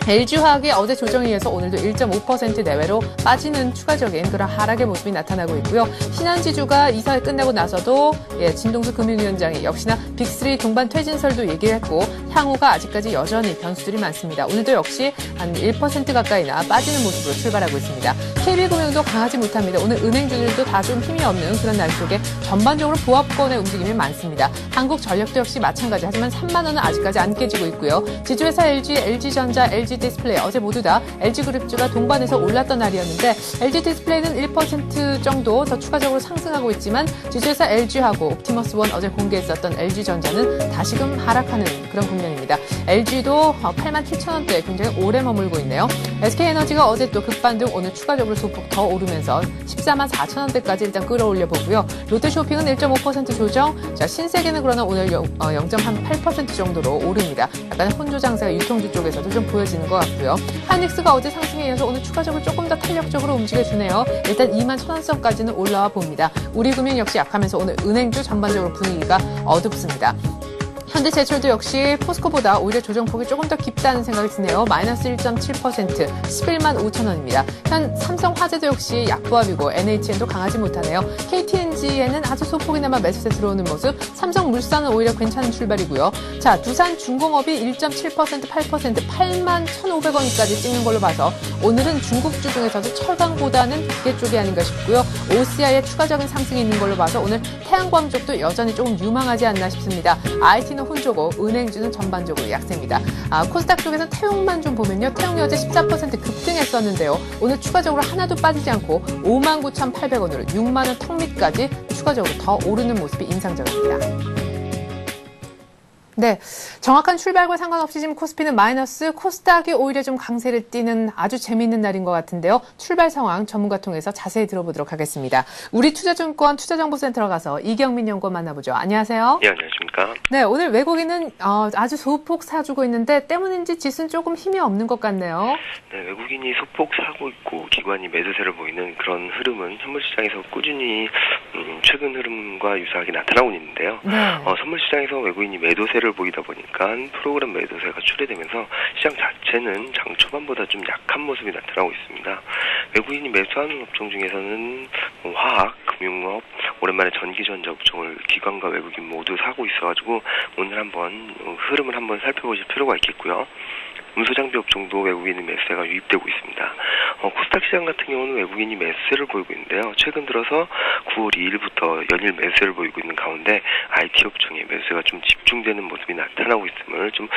LG화학이 어제 조정에 의해서 오늘도 1.5% 내외로 빠지는 추가적인 그런 하락의 모습이 나타나고 있고요. 신한지주가 이사회 끝나고 나서도 진동수 금융위원장이 역시나 빅3 동반 퇴진설도 얘기를 했고 향후가 아직까지 여전히 변수들이 많습니다. 오늘도 역시 한 1% 가까이나 빠지는 모습으로 출발하고 있습니다. KB금융도 강하지 못합니다. 오늘 은행주들도 다 좀 힘이 없는 그런 날 속에 전반적으로 보합권의 움직임이 많습니다. 한국전력도 역시 마찬가지. 하지만 3만 원은 아직까지 안 깨지고 있고요. 지주회사 LG, LG전자, LG 디스플레이 어제 모두 다 LG그룹주가 동반해서 올랐던 날이었는데 LG 디스플레이는 1% 정도 더 추가적으로 상승하고 있지만 지주회사 LG하고 옵티머스원 어제 공개했었던 LG전자는 다시금 하락하는 그런 국면입니다. LG도 87,000원대에 굉장히 오래 머물고 있네요. SK에너지가 어제 또 급반등 오늘 추가적으로 소폭 더 오르면서 144,000원대까지 일단 끌어올려 보고요. 롯데쇼핑은 1.5% 조정. 자, 신세계는 그러나 오늘 0.8% 정도로 오릅니다. 약간 혼조 장세가 유통주 쪽에서도 좀 보여지는 것 같고요. 하이닉스가 어제 상승에 이어서 오늘 추가적으로 조금 더 탄력적으로 움직여주네요. 일단 21,000원선까지는 올라와 봅니다. 우리금융 역시 약하면서 오늘 은행주 전반적으로 분위기가 어둡습니다. 현대제철도 역시 포스코보다 오히려 조정폭이 조금 더 깊다는 생각이 드네요. 마이너스 1.7%, 11만 5천 원입니다. 현 삼성화재도 역시 약보합이고 NHN도 강하지 못하네요. KTNG에는 아주 소폭이나마 매수세 들어오는 모습, 삼성물산은 오히려 괜찮은 출발이고요. 자, 두산중공업이 1.7%, 8%, 8만 1,500원까지 찍는 걸로 봐서 오늘은 중국주 중에서도 철강보다는 기계 쪽이 아닌가 싶고요. OCI의 추가적인 상승이 있는 걸로 봐서 오늘 태양광 쪽도 여전히 조금 유망하지 않나 싶습니다. IT는 혼조고 은행주는 전반적으로 약세입니다. 코스닥 쪽에서 태용만 좀 보면요. 태용이 어제 14% 급등했었는데요. 오늘 추가적으로 하나도 빠지지 않고 59,800원으로 6만 원 턱 밑까지 추가적으로 더 오르는 모습이 인상적입니다. 네, 정확한 출발과 상관없이 지금 코스피는 마이너스, 코스닥이 오히려 좀 강세를 띠는 아주 재미있는 날인 것 같은데요. 출발 상황 전문가 통해서 자세히 들어보도록 하겠습니다. 우리투자증권 투자정보센터로 가서 이경민 연구원 만나보죠. 안녕하세요. 네, 안녕하십니까. 네, 오늘 외국인은 아주 소폭 사주고 있는데 때문인지 지수는 조금 힘이 없는 것 같네요. 네, 외국인이 소폭 사고 있고 기관이 매도세를 보이는 그런 흐름은 선물시장에서 꾸준히 최근 흐름과 유사하게 나타나고 있는데요. 네. 선물시장에서 외국인이 매도세를 보이다 보니까 프로그램 매도세가 출회되면서 시장 자체는 장 초반보다 좀 약한 모습이 나타나고 있습니다. 외국인이 매수하는 업종 중에서는 화학, 금융업, 오랜만에 전기전자 업종을 기관과 외국인 모두 사고 있어가지고 오늘 한번 흐름을 한번 살펴보실 필요가 있겠고요. 운수장비 업종도 외국인의 매수세가 유입되고 있습니다. 코스닥 시장 같은 경우는 외국인이 매수세를 보이고 있는데요. 최근 들어서 9월 2일부터 연일 매수세를 보이고 있는 가운데 IT 업종의 매수세가 좀 집중되는 모습이 나타나고 있음을 좀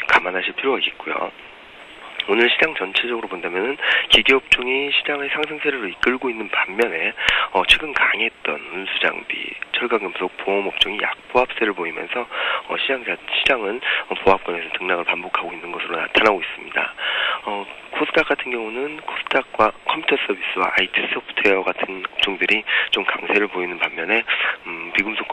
감안하실 필요가 있겠고요. 오늘 시장 전체적으로 본다면은 기계업종이 시장의 상승세를 이끌고 있는 반면에 최근 강했던 운수장비, 철강금속, 보험업종이 약보합세를 보이면서 시장은 보합권에서 등락을 반복하고 있는 것으로 나타나고 있습니다. 코스닥 같은 경우는 코스닥과 컴퓨터 서비스와 IT 소프트웨어 같은 업종들이 좀 강세를 보이는 반면에 비금속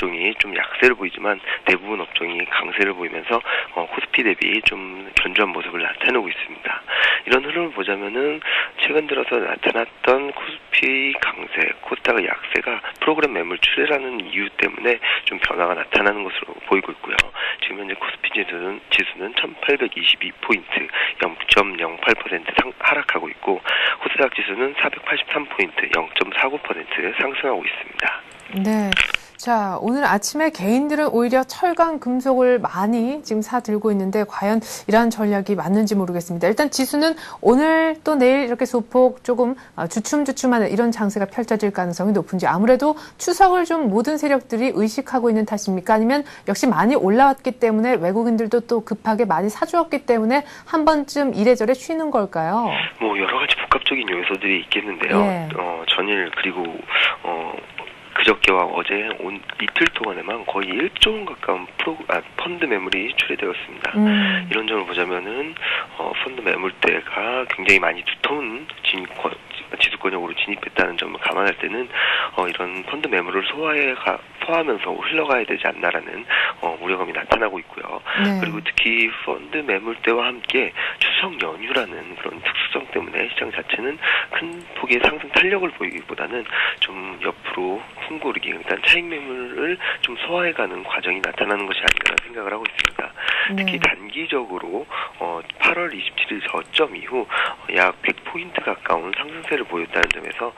업종이 좀 약세를 보이지만 대부분 업종이 강세를 보이면서 코스피 대비 좀 견조한 모습을 나타내고 있습니다. 이런 흐름을 보자면은 최근 들어서 나타났던 코스피 강세, 코스닥의 약세가 프로그램 매물 출회라는 이유 때문에 좀 변화가 나타나는 것으로 보이고 있고요. 지금 현재 코스피 지수는 1822포인트 0.08% 하락하고 있고 코스닥 지수는 483포인트 0.49% 상승하고 있습니다. 네. 자, 오늘 아침에 개인들은 오히려 철강 금속을 많이 지금 사들고 있는데 과연 이러한 전략이 맞는지 모르겠습니다. 일단 지수는 오늘 또 내일 이렇게 소폭 조금 주춤주춤하는 이런 장세가 펼쳐질 가능성이 높은지 아무래도 추석을 좀 모든 세력들이 의식하고 있는 탓입니까? 아니면 역시 많이 올라왔기 때문에 외국인들도 또 급하게 많이 사주었기 때문에 한 번쯤 이래저래 쉬는 걸까요? 뭐 여러 가지 복합적인 요소들이 있겠는데요. 예. 전일 그리고 그저께와 어제 이틀 동안에만 거의 1조 원 가까운 펀드 매물이 출회되었습니다. 이런 점을 보자면은 펀드 매물대가 굉장히 많이 두터운 지수권역으로 진입했다는 점을 감안할 때는 이런 펀드 매물을 소화하면서 흘러가야 되지 않나라는 우려감이 나타나고 있고요. 네. 그리고 특히 펀드 매물대와 함께 추석 연휴라는 그런 특수성 때문에 시장 자체는 큰 폭의 상승 탄력을 보이기보다는 좀 옆으로 흥고르기, 일단 차익 매물을 좀 소화해가는 과정이 나타나는 것이 아닌가 생각을 하고 있습니다. 특히 단기적으로 8월 27일 저점 이후 약 100포인트 가까운 상승세를 보였다는 점에서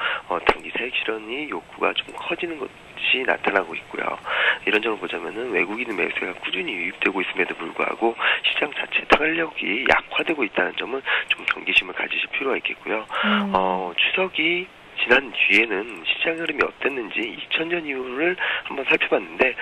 단기 차익 실현이 욕구가 좀 커지는 것이 나타나고 있고요. 이런 점을 보자면은 외국인 매수세가 꾸준히 유입되고 있음에도 불구하고 시장 자체 탄력이 약화되고 있다는 점은 좀 경계심을 가지실 필요가 있겠고요. 추석이 지난 뒤에는 시장 흐름이 어땠는지 2000년 이후를 한번 살펴봤는데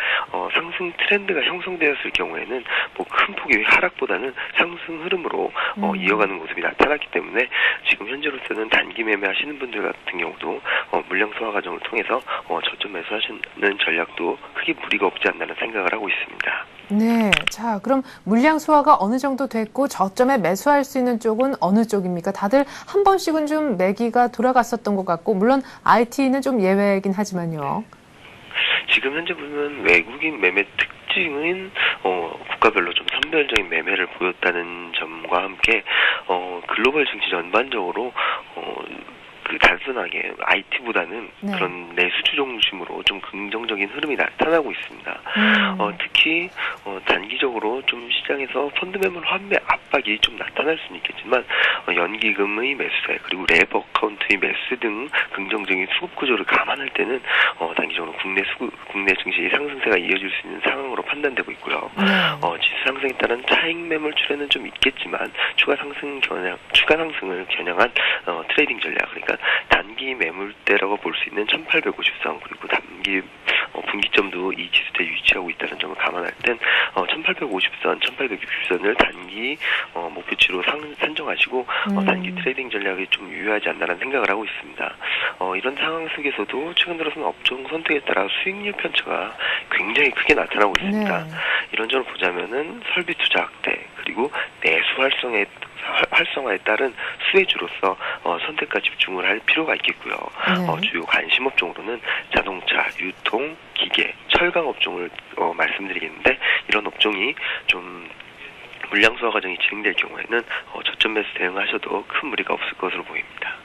상승 트렌드가 형성되었을 경우에는 뭐 큰 폭의 하락보다는 상승 흐름으로 이어가는 모습이 나타났기 때문에 지금 현재로서는 단기 매매하시는 분들 같은 경우도 물량 소화 과정을 통해서 저점 매수하시는 전략도 크게 무리가 없지 않나는 생각을 하고 있습니다. 네. 자, 그럼 물량 소화가 어느 정도 됐고 저점에 매수할 수 있는 쪽은 어느 쪽입니까? 다들 한 번씩은 좀 매기가 돌아갔었던 것 같고 물론 IT는 좀 예외이긴 하지만요. 지금 현재 보면 외국인 매매 특징은 국가별로 좀 선별적인 매매를 보였다는 점과 함께 글로벌 증시 전반적으로 단순하게 IT보다는 네. 그런 내수주 중심으로 좀 긍정적인 흐름이 나타나고 있습니다. 특히 단기적으로 좀 시장에서 펀드 매물 환매 압박이 좀 나타날 수는 있겠지만 연기금의 매수세 그리고 랩 어카운트의 매수 등 긍정적인 수급 구조를 감안할 때는 단기적으로 국내 증시 상승세가 이어질 수 있는 상황으로 판단되고 있고요. 지수 상승에 따른 차익 매물 출현은 좀 있겠지만 추가 상승을 겨냥한 트레이딩 전략, 그러니까 단기 매물대라고 볼 수 있는 1850선 그리고 단기 분기점도 이 지수대에 위치하고 있다는 점을 감안할 땐 1850선, 1860선을 단기 목표치로 산정하시고 단기 트레이딩 전략이 좀 유효하지 않나라는 생각을 하고 있습니다. 이런 상황 속에서도 최근 들어서는 업종 선택에 따라 수익률 편차가 굉장히 크게 나타나고 있습니다. 네. 이런 점을 보자면은 설비 투자 확대 그리고 내수 활성화에 따른 수혜주로서 선택과 집중을 할 필요가 있겠고요. 네. 주요 관심 업종으로는 자동차, 유통, 기계, 철강 업종을 말씀드리겠는데 이런 업종이 좀 물량 소화 과정이 진행될 경우에는 저점 매수 대응하셔도 큰 무리가 없을 것으로 보입니다.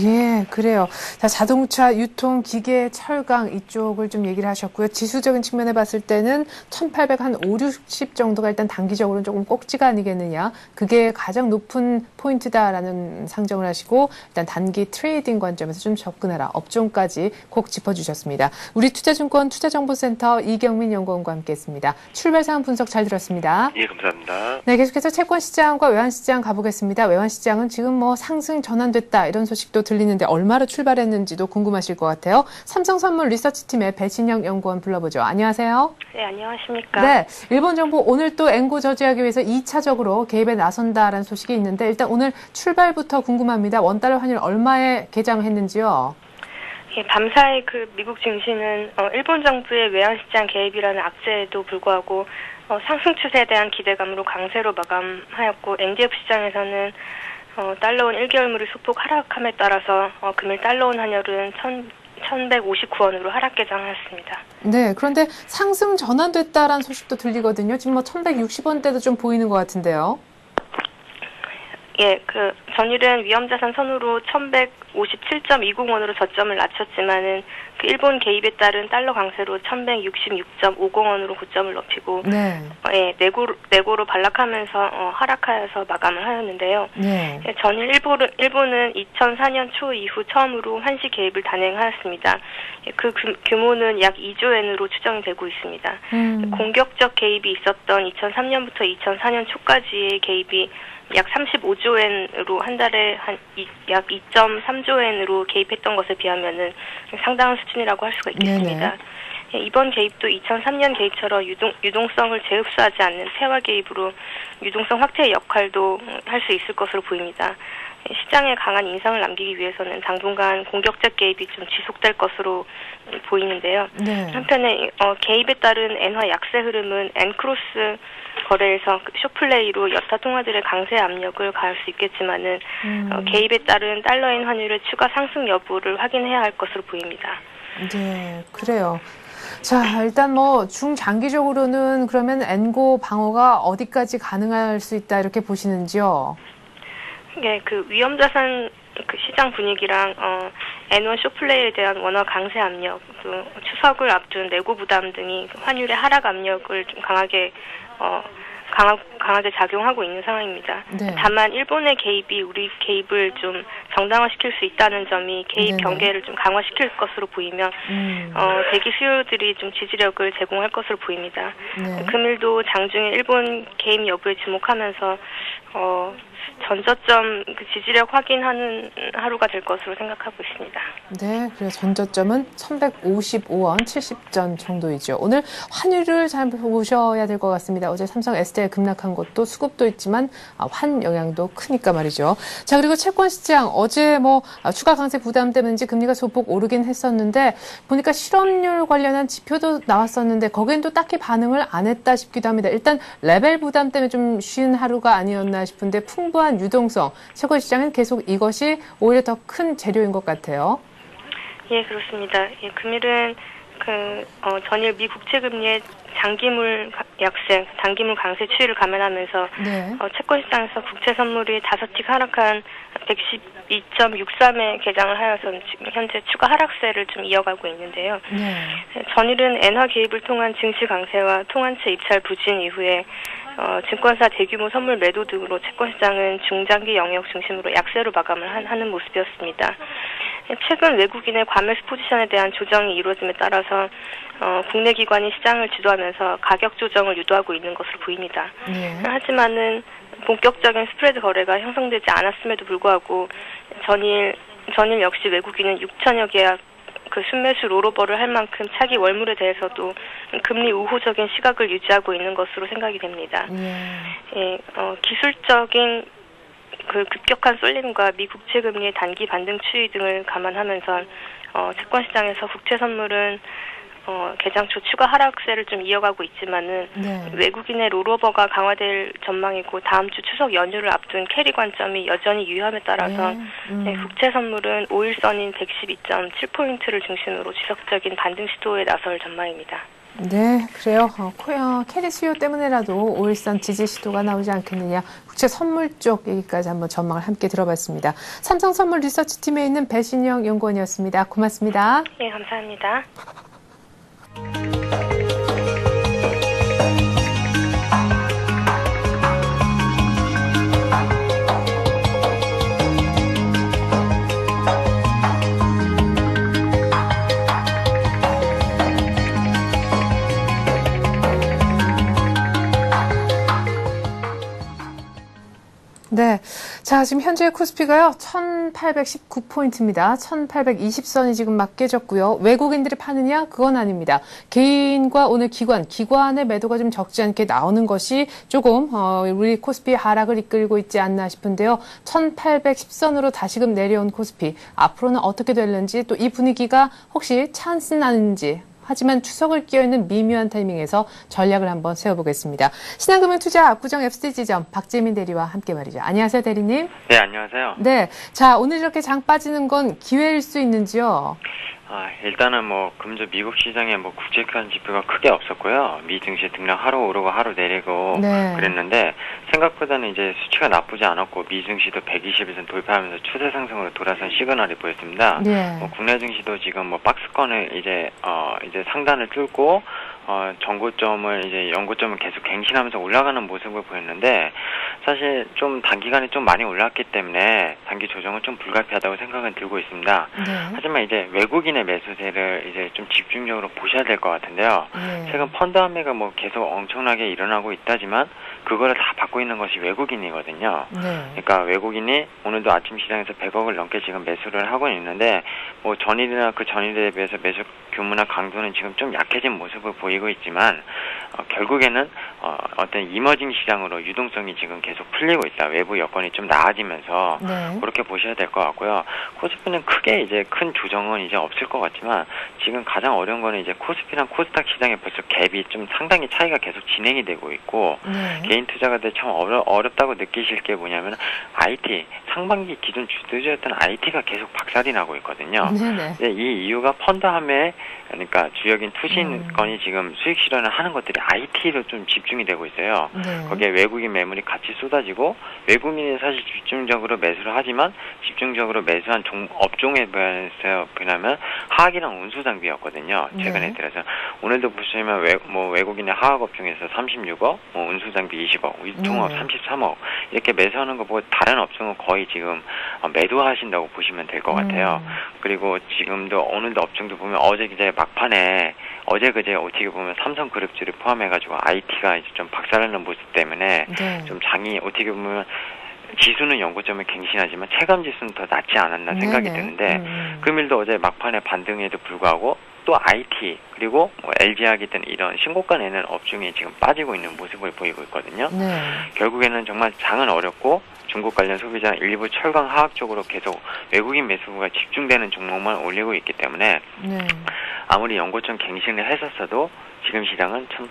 예, 그래요. 자, 자동차, 유통, 기계, 철강 이쪽을 좀 얘기를 하셨고요. 지수적인 측면에 봤을 때는 1850, 60 정도가 일단 단기적으로는 조금 꼭지가 아니겠느냐. 그게 가장 높은 포인트다라는 상정을 하시고 일단 단기 트레이딩 관점에서 좀 접근해라. 업종까지 꼭 짚어주셨습니다. 우리 투자증권 투자정보센터 이경민 연구원과 함께했습니다. 출발 상황 분석 잘 들었습니다. 예, 감사합니다. 네, 계속해서 채권시장과 외환시장 가보겠습니다. 외환시장은 지금 뭐 상승 전환됐다 이런 소식도 들리는데 얼마로 출발했는지도 궁금하실 것 같아요. 삼성선물 리서치팀의 배신영 연구원 불러보죠. 안녕하세요. 네, 안녕하십니까. 네, 일본 정부 오늘 또 엔고 저지하기 위해서 2차적으로 개입에 나선다라는 소식이 있는데 일단 오늘 출발부터 궁금합니다. 원달러 환율 얼마에 개장했는지요? 예, 밤사이 그 미국 증시는 일본 정부의 외환시장 개입이라는 악재에도 불구하고 상승 추세에 대한 기대감으로 강세로 마감하였고 NDF 시장에서는 달러원 1개월물이 소폭 하락함에 따라서 금일 달러원 환율은 1,159원으로 하락 개장하였습니다. 네, 그런데 상승 전환됐다라는 소식도 들리거든요. 지금 뭐 1,160원대도 좀 보이는 것 같은데요. 예, 전일은 위험자산 선호로 1,157.20원으로 저점을 낮췄지만은 그 일본 개입에 따른 달러 강세로 1,166.50원으로 고점을 높이고, 네. 내고로 반락하면서 하락하여서 마감을 하였는데요. 네. 예, 전일 일본은 2004년 초 이후 처음으로 환시 개입을 단행하였습니다. 예, 그 규모는 약 2조엔으로 추정이 되고 있습니다. 공격적 개입이 있었던 2003년부터 2004년 초까지의 개입이 약 35조엔으로 한 달에 약 2.3조엔으로 개입했던 것에 비하면은 상당한 수준이라고 할 수가 있겠습니다. 예, 이번 개입도 2003년 개입처럼 유동성을 재흡수하지 않는 폐화 개입으로 유동성 확대의 역할도 할 수 있을 것으로 보입니다. 시장에 강한 인상을 남기기 위해서는 당분간 공격적 개입이 좀 지속될 것으로 보이는데요. 네. 한편에 개입에 따른 엔화 약세 흐름은 엔크로스 거래에서 숏플레이로 여타 통화들의 강세 압력을 가할 수 있겠지만은 개입에 따른 달러엔 환율의 추가 상승 여부를 확인해야 할 것으로 보입니다. 네, 그래요. 자, 일단 뭐 중장기적으로는 그러면 엔고 방어가 어디까지 가능할 수 있다 이렇게 보시는지요? 네, 위험자산 시장 분위기랑 엔원 숏플레이에 대한 원화 강세 압력, 추석을 앞둔 내고 부담 등이 환율의 하락 압력을 좀 강하게 작용하고 있는 상황입니다. 네. 다만 일본의 개입이 우리 개입을 좀 정당화시킬 수 있다는 점이 개입 네네. 경계를 좀 강화시킬 것으로 보이며 대기 수요들이 좀 지지력을 제공할 것으로 보입니다. 네. 금일도 장중에 일본 개입 여부에 주목하면서 전저점 지지력 확인하는 하루가 될 것으로 생각하고 있습니다. 네, 그래서 전저점은 1,155원 70전 정도이죠. 오늘 환율을 잘 보셔야 될 것 같습니다. 어제 삼성 SDI 급락한 것도 수급도 있지만 환 영향도 크니까 말이죠. 자, 그리고 채권 시장 어제 추가 강세 부담 때문인지 금리가 소폭 오르긴 했었는데 보니까 실업률 관련한 지표도 나왔었는데 거긴 또 딱히 반응을 안 했다 싶기도 합니다. 일단 레벨 부담 때문에 좀 쉬운 하루가 아니었나 싶은데 풍부한 유동성, 채권 시장은 계속 이것이 오히려 더 큰 재료인 것 같아요. 예, 그렇습니다. 예, 금일은 전일 미 국채 금리의 장기물 약세, 단기물 강세 추이를 감안하면서 네. 채권 시장에서 국채 선물이 5틱 하락한 112.63에 개장을 하여서 지금 현재 추가 하락세를 좀 이어가고 있는데요. 네. 전일은 엔화 개입을 통한 증시 강세와 통한채 입찰 부진 이후에 증권사 대규모 선물 매도 등으로 채권 시장은 중장기 영역 중심으로 약세로 마감을 하는 모습이었습니다. 최근 외국인의 과매수 포지션에 대한 조정이 이루어짐에 따라서 국내 기관이 시장을 주도하면서 가격 조정을 유도하고 있는 것으로 보입니다. 네. 하지만은 본격적인 스프레드 거래가 형성되지 않았음에도 불구하고 전일 역시 외국인은 6천여 계약 순매수 롤오버를 할 만큼 차기 월물에 대해서도 금리 우호적인 시각을 유지하고 있는 것으로 생각이 됩니다. 예, 기술적인 급격한 쏠림과 미 국채 금리의 단기 반등 추이 등을 감안하면서 채권 시장에서 국채 선물은 개장 초 추가 하락세를 좀 이어가고 있지만은 네. 외국인의 롤오버가 강화될 전망이고 다음 주 추석 연휴를 앞둔 캐리 관점이 여전히 유효함에 따라서 국채 선물은 5일선인 112.7포인트를 중심으로 지속적인 반등 시도에 나설 전망입니다. 네, 그래요. 캐리 수요 때문에라도 5일선 지지 시도가 나오지 않겠느냐. 국채 선물 쪽 얘기까지 한번 전망을 함께 들어봤습니다. 삼성선물 리서치팀에 있는 배신영 연구원이었습니다. 고맙습니다. 예, 감사합니다. 네. 자, 지금 현재 코스피가요, 1,819포인트입니다. 1,820선이 지금 막 깨졌고요. 외국인들이 파느냐? 그건 아닙니다. 개인과 오늘 기관의 매도가 좀 적지 않게 나오는 것이 조금, 우리 코스피 하락을 이끌고 있지 않나 싶은데요. 1,810선으로 다시금 내려온 코스피. 앞으로는 어떻게 될는지, 또 이 분위기가 혹시 찬스 나는지, 하지만 추석을 끼어있는 미묘한 타이밍에서 전략을 한번 세워보겠습니다. 신한금융투자 압구정 FC지점 박재민 대리와 함께 말이죠. 안녕하세요, 대리님. 네, 안녕하세요. 네, 자, 오늘 이렇게 장 빠지는 건 기회일 수 있는지요? 일단은 뭐 금주 미국 시장에 뭐 국제기관 지표가 크게 없었고요. 미 증시 등락 하루 오르고 하루 내리고 네. 그랬는데 생각보다는 이제 수치가 나쁘지 않았고 미 증시도 120일선 돌파하면서 추세 상승으로 돌아선 시그널이 보였습니다. 네. 뭐 국내 증시도 지금 뭐 박스권을 이제 상단을 뚫고 전고점을 이제 연고점을 계속 갱신하면서 올라가는 모습을 보였는데 사실 좀 단기간에 좀 많이 올랐기 때문에 단기 조정은 좀 불가피하다고 생각은 들고 있습니다. 네. 하지만 이제 외국인의 매수세를 이제 좀 집중적으로 보셔야 될 것 같은데요. 네. 최근 펀드 판매가 뭐 계속 엄청나게 일어나고 있다지만 그거를 다 받고 있는 것이 외국인이거든요. 네. 그러니까 외국인이 오늘도 아침 시장에서 100억을 넘게 지금 매수를 하고 있는데 뭐 전일이나 그 전일에 비해서 매수 규모나 강도는 지금 좀 약해진 모습을 보이고 있지만 결국에는 어떤 이머징 시장으로 유동성이 지금 계속 풀리고 있다. 외부 여건이 좀 나아지면서 네. 그렇게 보셔야 될 것 같고요. 코스피는 크게 이제 큰 조정은 이제 없을 것 같지만 지금 가장 어려운 거는 이제 코스피랑 코스닥 시장에 벌써 갭이 좀 상당히 차이가 계속 진행이 되고 있고 네. 개인 투자가들 참 어렵다고 느끼실 게 뭐냐면 IT 상반기 기존 주도주였던 IT가 계속 박살이 나고 있거든요. 네네. 이 이유가 펀드 함에 그러니까 주력인 투신권이 지금 수익 실현을 하는 것들이 IT로 좀 집중이 되고 있어요. 네. 거기에 외국인 매물이 같이 쏟아지고 외국인이 사실 집중적으로 매수를 하지만 집중적으로 매수한 업종에 비해서 보냐면 화학이랑 운수 장비였거든요. 최근에 네. 들어서 오늘도 보시면 외국인의 화학 업종에서 36억, 운수 장비 20억, 유통업 네. 33억 이렇게 매수하는 거 보고 다른 업종은 거의 지금 매도하신다고 보시면 될 것 같아요. 그리고 지금도 오늘도 업종도 보면 어제 이제 막판에 어제 그제 어떻게 보면 삼성그룹주를 포함해가지고 IT가 이제 좀 박살나는 모습 때문에 네. 좀 장이 어떻게 보면 지수는 연고점을 갱신하지만 체감 지수는 더 낮지 않았나 생각이 네네. 드는데 금일도 어제 막판에 반등에도 불구하고 또 IT 그리고 뭐 LG화학이 등 이런 신고가 내는 업종이 지금 빠지고 있는 모습을 보이고 있거든요. 네. 결국에는 정말 장은 어렵고 중국 관련 소비자 일부 철강 화학 쪽으로 계속 외국인 매수가 집중되는 종목만 올리고 있기 때문에 네. 아무리 연고점 갱신을 했었어도 지금 시장은 참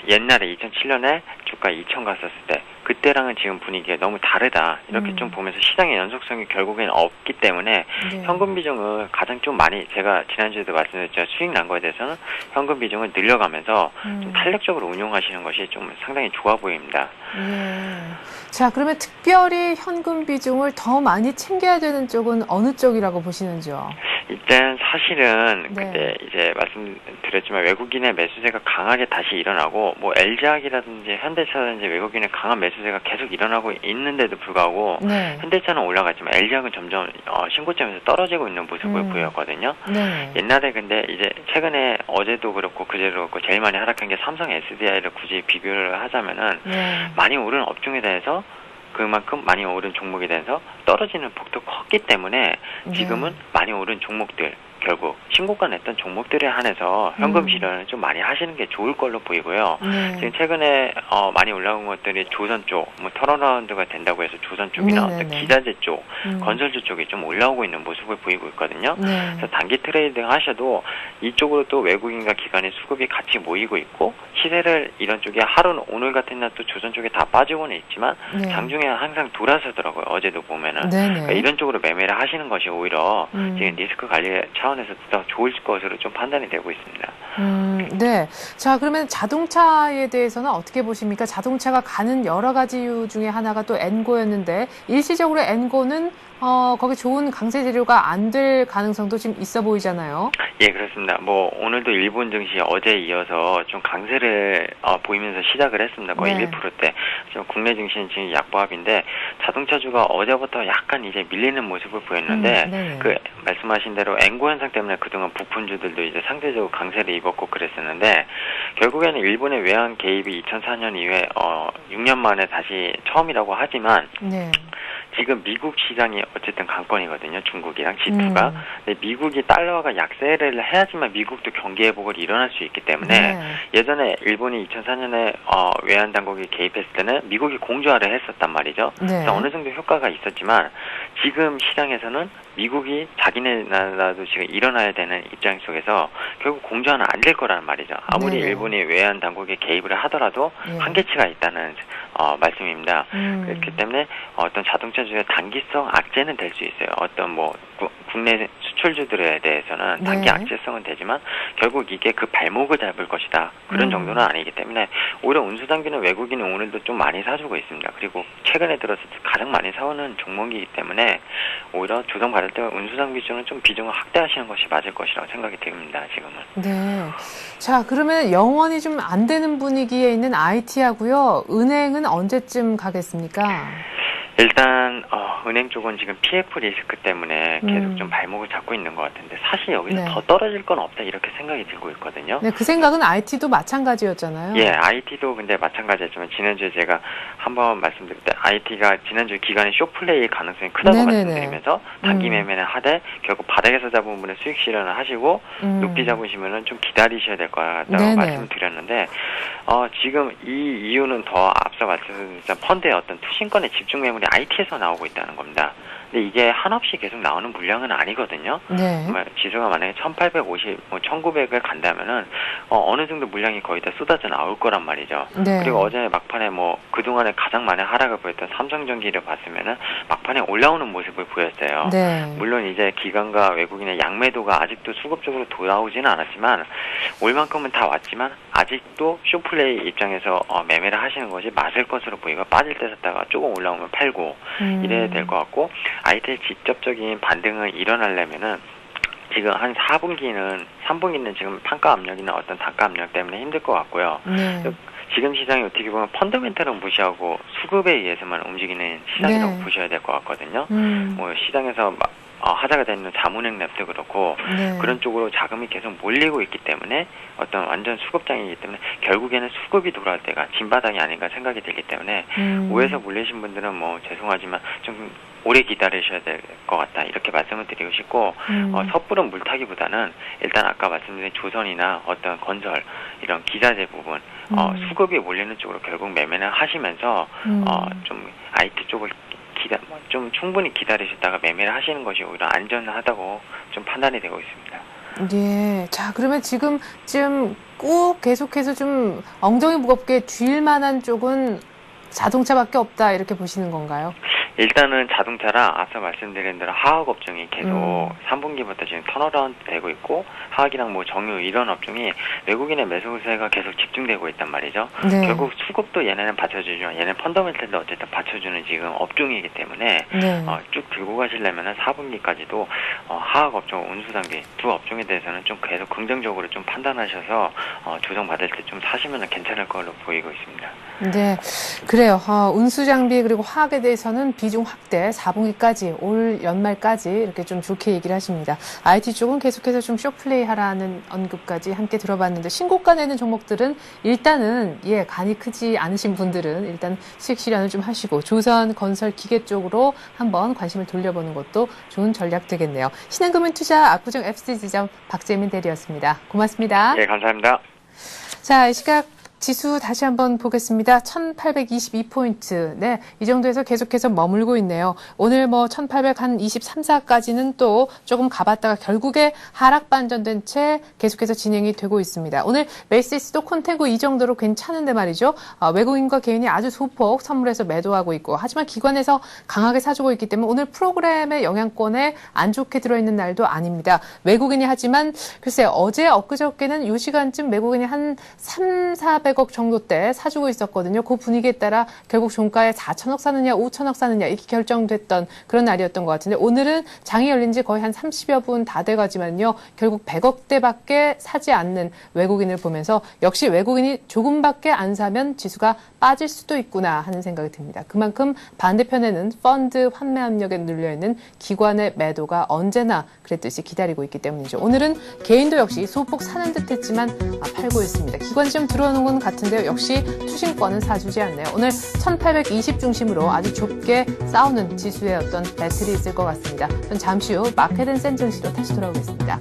옛날에 2007년에 주가 2천 갔었을 때 그때랑은 지금 분위기가 너무 다르다 이렇게 좀 보면서 시장의 연속성이 결국엔 없기 때문에 네. 현금 비중을 가장 좀 많이 제가 지난주에도 말씀드렸지만 수익 난 거에 대해서는 현금 비중을 늘려가면서 좀 탄력적으로 운용하시는 것이 좀 상당히 좋아 보입니다. 예. 자, 그러면 특별히 현금 비중을 더 많이 챙겨야 되는 쪽은 어느 쪽이라고 보시는지요? 일단 사실은 네. 그때 이제 말씀드렸지만 외국인의 매수세가 강하게 다시 일어나고 뭐 LG화학이라든지 현대차라든지 외국인의 강한 매수세가 계속 일어나고 있는데도 불구하고 네. 현대차는 올라갔지만 LG화학은 점점 신고점에서 떨어지고 있는 모습을 보였거든요. 네. 옛날에 근데 이제 최근에 어제도 그렇고 그제도 그렇고 제일 많이 하락한 게 삼성 SDI를 굳이 비교를 하자면은 네. 많이 오른 업종에 대해서 그만큼 많이 오른 종목에 대해서 떨어지는 폭도 컸기 때문에 지금은 많이 오른 종목들 결국 신고가 냈던 종목들에 한해서 현금 실현을 좀 많이 하시는 게 좋을 걸로 보이고요. 네. 지금 최근에 많이 올라온 것들이 조선 쪽, 뭐 턴어라운드가 된다고 해서 조선 쪽이나 어떤 기자재 쪽, 건설주 쪽이 좀 올라오고 있는 모습을 보이고 있거든요. 네. 그래서 단기 트레이딩 하셔도 이쪽으로 또 외국인과 기관의 수급이 같이 모이고 있고 시세를 이런 쪽에 하루는 오늘 같은 날 또 조선 쪽에 다 빠지고는 있지만 네. 장중에 항상 돌아서더라고요. 어제도 보면은 네네. 그러니까 이런 쪽으로 매매를 하시는 것이 오히려 지금 리스크 관리 차원에서 더 좋을 것으로 좀 판단이 되고 있습니다. 네. 자, 그러면 자동차에 대해서는 어떻게 보십니까? 자동차가 가는 여러 가지 이유 중에 하나가 또 엔고였는데 일시적으로 엔고는 거기 좋은 강세 재료가 안 될 가능성도 지금 있어 보이잖아요. 예, 그렇습니다. 뭐 오늘도 일본 증시 어제 이어서 좀 강세를 보이면서 시작을 했습니다. 거의 네. 1%대. 지금 국내 증시는 지금 약보합인데 자동차주가 어제부터 약간 이제 밀리는 모습을 보였는데 네네. 그 말씀하신 대로 엔고 현상 때문에 그동안 부품주들도 이제 상대적으로 강세를 입었고 그랬었는데 결국에는 일본의 외환 개입이 2004년 이후에 6년 만에 다시 처음이라고 하지만 네. 지금 미국 시장이 어쨌든 강권이거든요. 중국이랑 G2가. 근데 미국이 달러가 약세를 해야지만 미국도 경기 회복을 일어날 수 있기 때문에 네. 예전에 일본이 2004년에 외환 당국이 개입했을 때는 미국이 공조화를 했었단 말이죠. 네. 그래서 어느 정도 효과가 있었지만 지금 시장에서는 미국이 자기네 나라도 지금 일어나야 되는 입장 속에서 결국 공조화는 안 될 거라는 말이죠. 아무리 네. 일본이 외환 당국에 개입을 하더라도 네. 한계치가 있다는 말씀입니다. 그렇기 때문에 어떤 자동차주의 단기성 악재는 될 수 있어요. 어떤 뭐 국내 수출주들에 대해서는 단기 네. 악재성은 되지만 결국 이게 그 발목을 잡을 것이다. 그런 정도는 아니기 때문에 오히려 운수장비는 외국인이 오늘도 좀 많이 사주고 있습니다. 그리고 최근에 들어서 가장 많이 사오는 종목이기 때문에 오히려 조정받을 때 운수장비 쪽은 좀 비중을 확대하시는 것이 맞을 것이라고 생각이 듭니다. 지금은. 네. 자, 그러면 영원히 좀 안 되는 분위기에 있는 IT하고요. 은행은 언제쯤 가겠습니까? 일단 은행 쪽은 지금 PF 리스크 때문에 계속 좀 발목을 잡고 있는 것 같은데 사실 여기서 네. 더 떨어질 건 없다 이렇게 생각이 들고 있거든요. 네, 그 생각은 IT도 마찬가지였잖아요. 예, IT도 근데 마찬가지였지만 지난주에 제가 한번 말씀드릴 때 IT가 지난주 기간에 쇼플레이 가능성이 크다고 네네네. 말씀드리면서 단기 매매는 하되 결국 바닥에서 잡은 부분에 수익 실현을 하시고 높이 잡으시면은 좀 기다리셔야 될 것 같다고 네네. 말씀을 드렸는데 지금 이 이유는 더 앞서 말씀드린 펀드의 어떤 투신권의 집중 매물이 IT에서 나오고 있다는 겁니다. 근데 이게 한없이 계속 나오는 물량은 아니거든요. 네. 지수가 만약에 1850, 1900을 간다면은 어느 정도 물량이 거의 다 쏟아져 나올 거란 말이죠. 네. 그리고 어제 막판에 그동안에 가장 많이 하락을 보였던 삼성전기를 봤으면은 막판에 올라오는 모습을 보였어요. 네. 물론 이제 기관과 외국인의 양매도가 아직도 수급적으로 돌아오지는 않았지만 올 만큼은 다 왔지만 아직도 쇼플레이 입장에서 매매를 하시는 것이 맞을 것으로 보이고 빠질 때 샀다가 조금 올라오면 팔고 이래야 될 것 같고 IT의 직접적인 반등을 일어나려면은 지금 한 3분기는 지금 판가 압력이나 어떤 단가 압력 때문에 힘들 것 같고요. 네. 지금 시장이 어떻게 보면 펀더멘탈은 무시하고 수급에 의해서만 움직이는 시장이라고 네. 보셔야 될 것 같거든요. 시장에서 하자가 되는 자문행 랩도 그렇고 네. 그런 쪽으로 자금이 계속 몰리고 있기 때문에 어떤 완전 수급장이기 때문에 결국에는 수급이 돌아올 때가 진바닥이 아닌가 생각이 들기 때문에 우에서 몰리신 분들은 죄송하지만 좀 오래 기다리셔야 될 것 같다 이렇게 말씀을 드리고 싶고 섣부른 물타기보다는 일단 아까 말씀드린 조선이나 어떤 건설 이런 기자재 부분 수급이 몰리는 쪽으로 결국 매매는 하시면서 좀 IT 쪽을 좀 충분히 기다리셨다가 매매를 하시는 것이 오히려 안전하다고 좀 판단이 되고 있습니다. 예. 자, 그러면 지금쯤 꼭 계속해서 좀 엉덩이 무겁게 쥘 만한 쪽은 자동차밖에 없다 이렇게 보시는 건가요? 일단은 자동차랑 앞서 말씀드린 대로 화학 업종이 계속 3분기부터 지금 턴어라운드 되고 있고 화학이랑 정유 이런 업종이 외국인의 매수세가 계속 집중되고 있단 말이죠. 네. 결국 수급도 얘네는 받쳐주지만 얘는 펀더멘탈도 어쨌든 받쳐주는 지금 업종이기 때문에 네. 쭉 들고 가시려면은 4분기까지도 화학 업종, 운수장비 두 업종에 대해서는 좀 계속 긍정적으로 좀 판단하셔서 조정받을 때 좀 사시면 괜찮을 걸로 보이고 있습니다. 네, 그래요. 운수장비 그리고 화학에 대해서는 비중 확대 4분기까지 올 연말까지 이렇게 좀 좋게 얘기를 하십니다. IT 쪽은 계속해서 좀 쇼플레이 하라는 언급까지 함께 들어봤는데 신고가 내는 종목들은 일단은 간이 크지 않으신 분들은 일단 수익 실현을 좀 하시고 조선 건설 기계 쪽으로 한번 관심을 돌려보는 것도 좋은 전략 되겠네요. 신한금융투자 압구정 FC지점 박재민 대리였습니다. 고맙습니다. 네, 감사합니다. 자, 이 시각 지수 다시 한번 보겠습니다. 1822포인트. 네, 이 정도에서 계속해서 머물고 있네요. 오늘 1823, 4까지는 또 조금 가봤다가 결국에 하락 반전된 채 계속해서 진행이 되고 있습니다. 오늘 메시스도 콘테고 이 정도로 괜찮은데 말이죠. 외국인과 개인이 아주 소폭 선물해서 매도하고 있고 하지만 기관에서 강하게 사주고 있기 때문에 오늘 프로그램의 영향권에 안 좋게 들어있는 날도 아닙니다. 외국인이 하지만 글쎄 어제 엊그저께는 이 시간쯤 외국인이 한 400억 정도 때 사주고 있었거든요. 그 분위기에 따라 결국 종가에 4천억 사느냐 5천억 사느냐 이렇게 결정됐던 그런 날이었던 것 같은데 오늘은 장이 열린 지 거의 한 30여 분 다 돼가지만요. 결국 100억대밖에 사지 않는 외국인을 보면서 역시 외국인이 조금밖에 안 사면 지수가 빠질 수도 있구나 하는 생각이 듭니다. 그만큼 반대편에는 펀드 환매 압력에 눌려있는 기관의 매도가 언제나 그랬듯이 기다리고 있기 때문이죠. 오늘은 개인도 역시 소폭 사는 듯 했지만 팔고 있습니다. 기관이 좀 들어오는 건 같은데요. 역시 투신권은 사주지 않네요. 오늘 1820 중심으로 아주 좁게 싸우는 지수의 어떤 배틀이 있을 것 같습니다. 전 잠시 후 마켓앤센 증시로 다시 돌아오겠습니다.